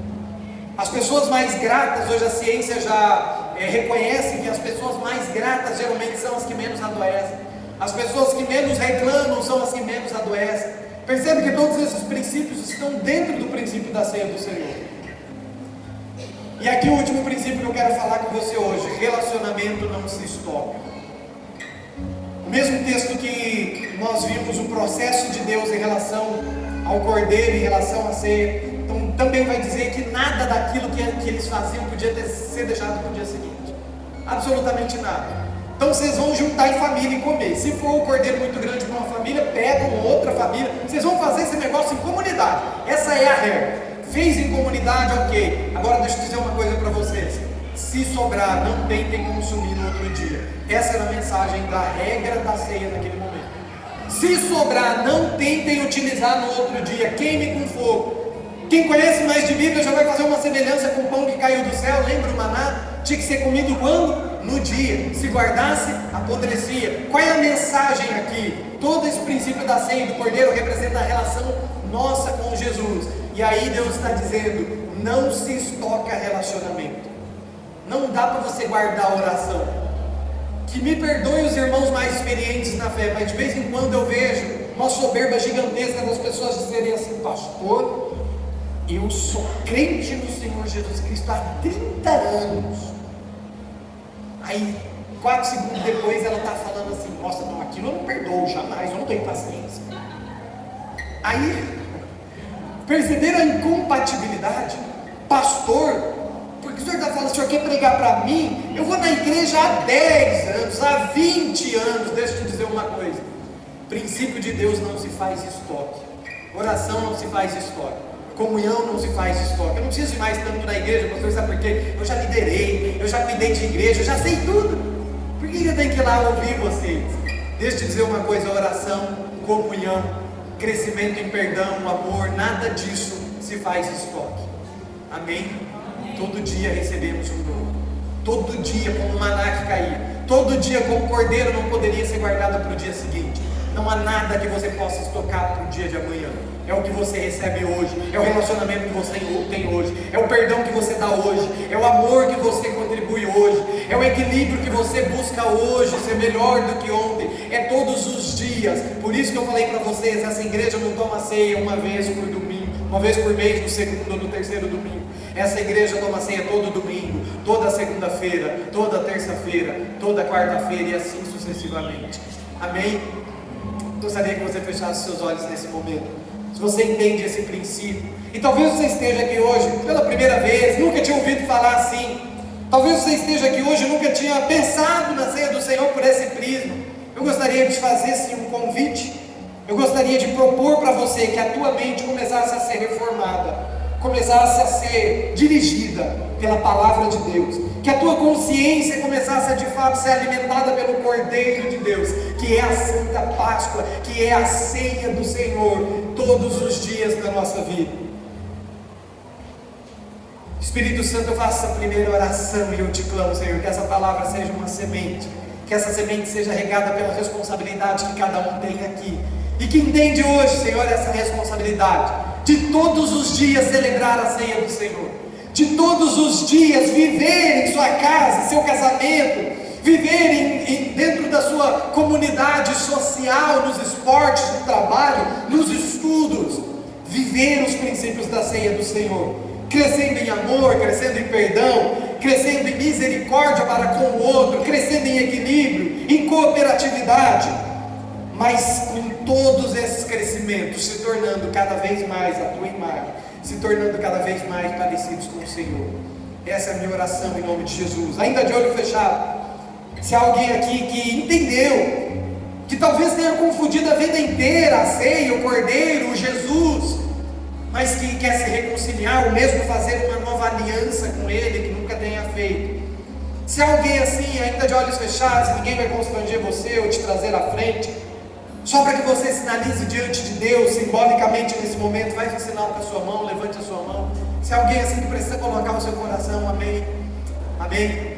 As pessoas mais gratas, hoje a ciência já reconhece que as pessoas mais gratas geralmente são as que menos adoecem. As pessoas que menos reclamam são as que menos adoecem. Percebe que todos esses princípios estão dentro do princípio da ceia do Senhor. E aqui o último princípio que eu quero falar com você hoje: relacionamento não se estoca. O mesmo texto que nós vimos o processo de Deus em relação ao cordeiro, em relação à ceia, então também vai dizer que nada daquilo que eles faziam podia ser deixado para o dia seguinte. Absolutamente nada. Então vocês vão juntar em família e comer. Se for um cordeiro muito grande para uma família, pega uma outra família. Vocês vão fazer esse negócio em comunidade. Essa é a regra. Fez em comunidade, ok. Agora deixa eu dizer uma coisa para vocês: se sobrar, não tentem consumir no outro dia. Essa era a mensagem da regra da ceia naquele momento. Se sobrar, não tentem utilizar no outro dia. Queime com fogo. Quem conhece mais de Bíblia já vai fazer uma semelhança com o pão que caiu do céu. Lembra o maná? Tinha que ser comido quando? No dia. Se guardasse, apodrecia. Qual é a mensagem aqui? Todo esse princípio da ceia do cordeiro representa a relação nossa com Jesus. E aí Deus está dizendo: não se estoca relacionamento. Não dá para você guardar a oração. Que me perdoem os irmãos mais experientes na fé, mas de vez em quando eu vejo uma soberba gigantesca das pessoas dizerem assim: pastor, eu sou crente no Senhor Jesus Cristo há 30 anos. Aí 4 segundos depois ela está falando assim: nossa, não, aquilo eu não perdoo jamais, eu não tenho paciência. Aí, perceberam a incompatibilidade? Pastor, porque o senhor está falando, o senhor quer pregar para mim? Eu vou na igreja há 10 anos, há 20 anos. Deixa eu te dizer uma coisa: princípio de Deus não se faz estoque, oração não se faz estoque, comunhão não se faz estoque. Eu não preciso ir mais tanto na igreja, pastor, sabe por quê? Eu já liderei, eu já cuidei de igreja, eu já sei tudo. Por que eu tenho que ir lá ouvir vocês? Deixa eu te dizer uma coisa: oração, comunhão, crescimento em perdão, amor, nada disso se faz estoque. Amém? Todo dia recebemos um novo. Todo dia como maná que caía. Todo dia como cordeiro não poderia ser guardado para o dia seguinte. Não há nada que você possa estocar para o dia de amanhã. É o que você recebe hoje, é o relacionamento que você tem hoje, é o perdão que você dá hoje, é o amor que você contribui hoje, é o equilíbrio que você busca hoje, ser melhor do que ontem, é todos os dias. Por isso que eu falei para vocês, essa igreja não toma ceia uma vez por domingo, uma vez por mês, no segundo ou no terceiro domingo. Essa igreja toma ceia todo domingo, toda segunda-feira, toda terça-feira, toda quarta-feira e assim sucessivamente. Amém? Gostaria que você fechasse seus olhos nesse momento. Se você entende esse princípio, e talvez você esteja aqui hoje pela primeira vez, nunca tinha ouvido falar assim. Talvez você esteja aqui hoje e nunca tinha pensado na ceia do Senhor por esse prisma. Eu gostaria de te fazer sim um convite. Eu gostaria de propor para você que a tua mente começasse a ser reformada, começasse a ser dirigida pela palavra de Deus, que a tua consciência começasse a de fato ser alimentada pelo Cordeiro de Deus, que é a Santa Páscoa, que é a ceia do Senhor todos os dias da nossa vida. Espírito Santo, eu faço essa primeira oração e eu te clamo, Senhor, que essa palavra seja uma semente, que essa semente seja regada pela responsabilidade que cada um tem aqui, e que entende hoje, Senhor, essa responsabilidade de todos os dias celebrar a ceia do Senhor, de todos os dias viver em sua casa, seu casamento, viver dentro da sua comunidade social, nos esportes, no trabalho, nos estudos, viver os princípios da ceia do Senhor, crescendo em amor, crescendo em perdão, crescendo em misericórdia para com o outro, crescendo em equilíbrio, em cooperatividade, mas com todos esses crescimentos se tornando cada vez mais a tua imagem, se tornando cada vez mais parecidos com o Senhor. Essa é a minha oração em nome de Jesus. Ainda de olho fechado, se há alguém aqui que entendeu, que talvez tenha confundido a vida inteira a ceia, o cordeiro, o Jesus, mas que quer se reconciliar, ou mesmo fazer uma nova aliança com Ele, que nunca tenha feito. Se há alguém assim, ainda de olhos fechados, ninguém vai constranger você ou te trazer à frente, só para que você sinalize diante de Deus, simbolicamente nesse momento, faz um sinal com a sua mão, levante a sua mão. Se há alguém assim que precisa colocar o seu coração, amém, amém.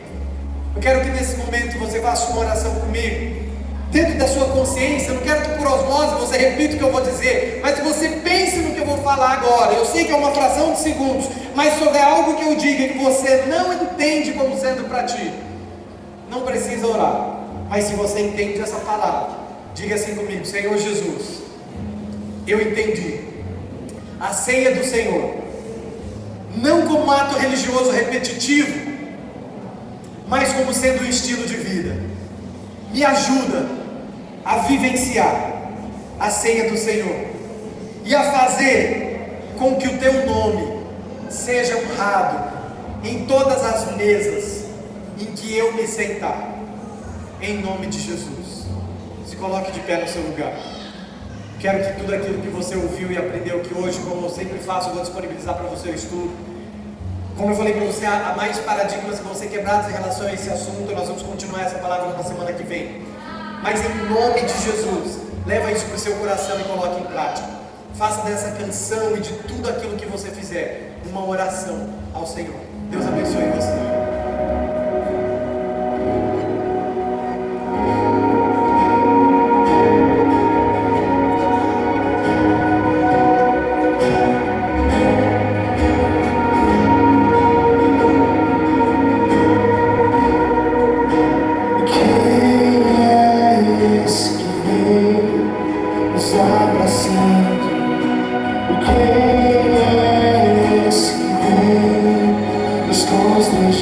Eu quero que nesse momento você faça uma oração comigo, dentro da sua consciência. Eu não quero que por osmose você repita o que eu vou dizer, mas que você pense no que eu vou falar agora. Eu sei que é uma fração de segundos, mas se houver algo que eu diga que você não entende como sendo para ti, não precisa orar, mas se você entende essa palavra, diga assim comigo: Senhor Jesus, eu entendi a ceia do Senhor, não como um ato religioso repetitivo, mas como sendo um estilo de vida. Me ajuda a vivenciar a ceia do Senhor e a fazer com que o teu nome seja honrado em todas as mesas em que eu me sentar, em nome de Jesus. Se coloque de pé no seu lugar. Quero que tudo aquilo que você ouviu e aprendeu aqui hoje, como eu sempre faço, eu vou disponibilizar para você o estudo. Como eu falei para você, há mais paradigmas que vão ser quebrados em relação a esse assunto. Nós vamos continuar essa palavra na semana que vem. Mas em nome de Jesus, leva isso para o seu coração e coloque em prática. Faça dessa canção e de tudo aquilo que você fizer uma oração ao Senhor. Deus abençoe você. Nos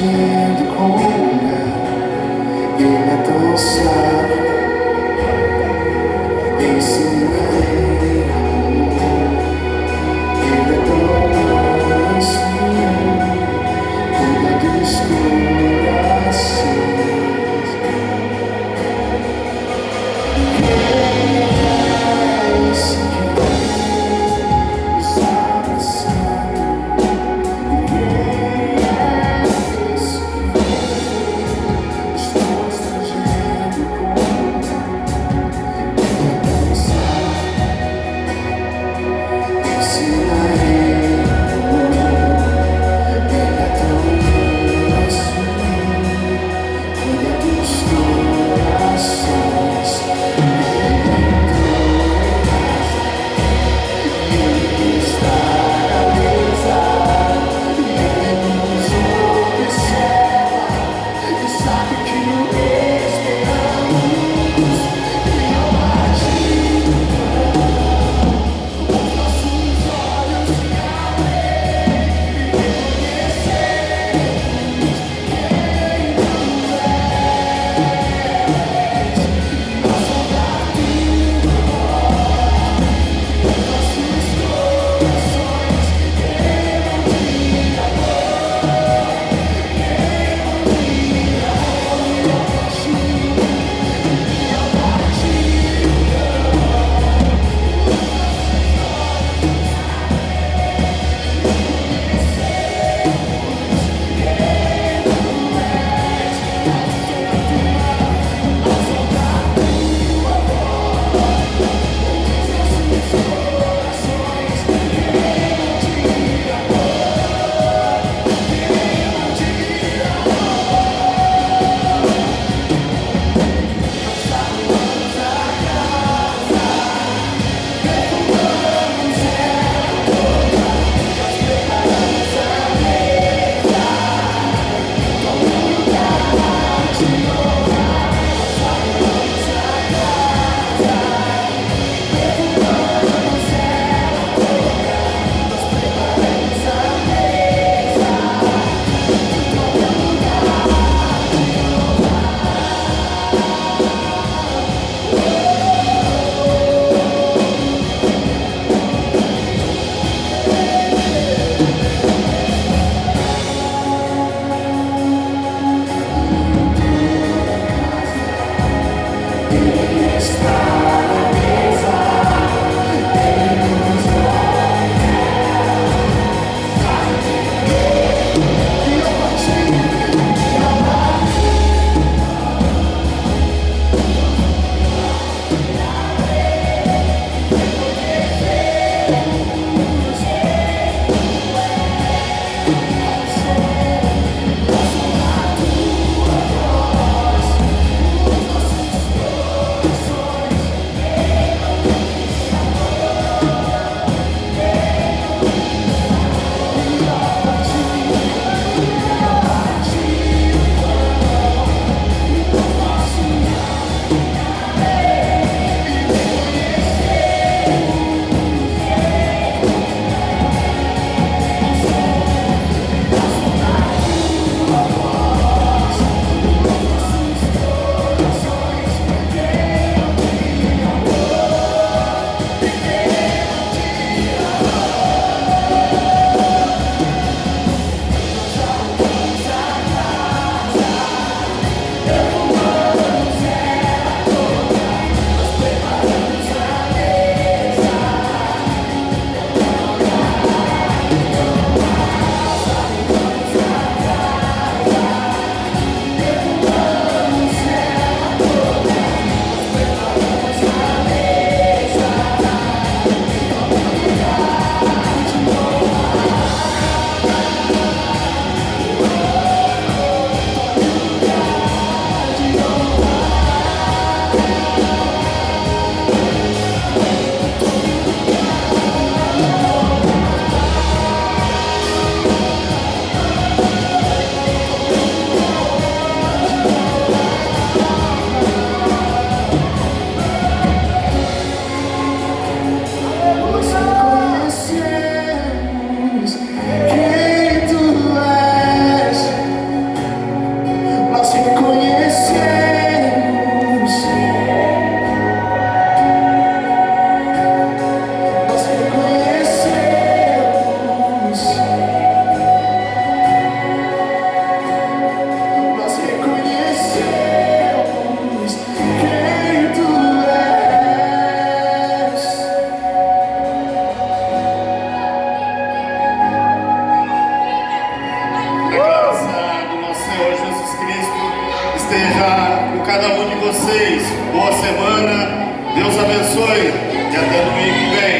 Deus abençoe e até domingo que vem.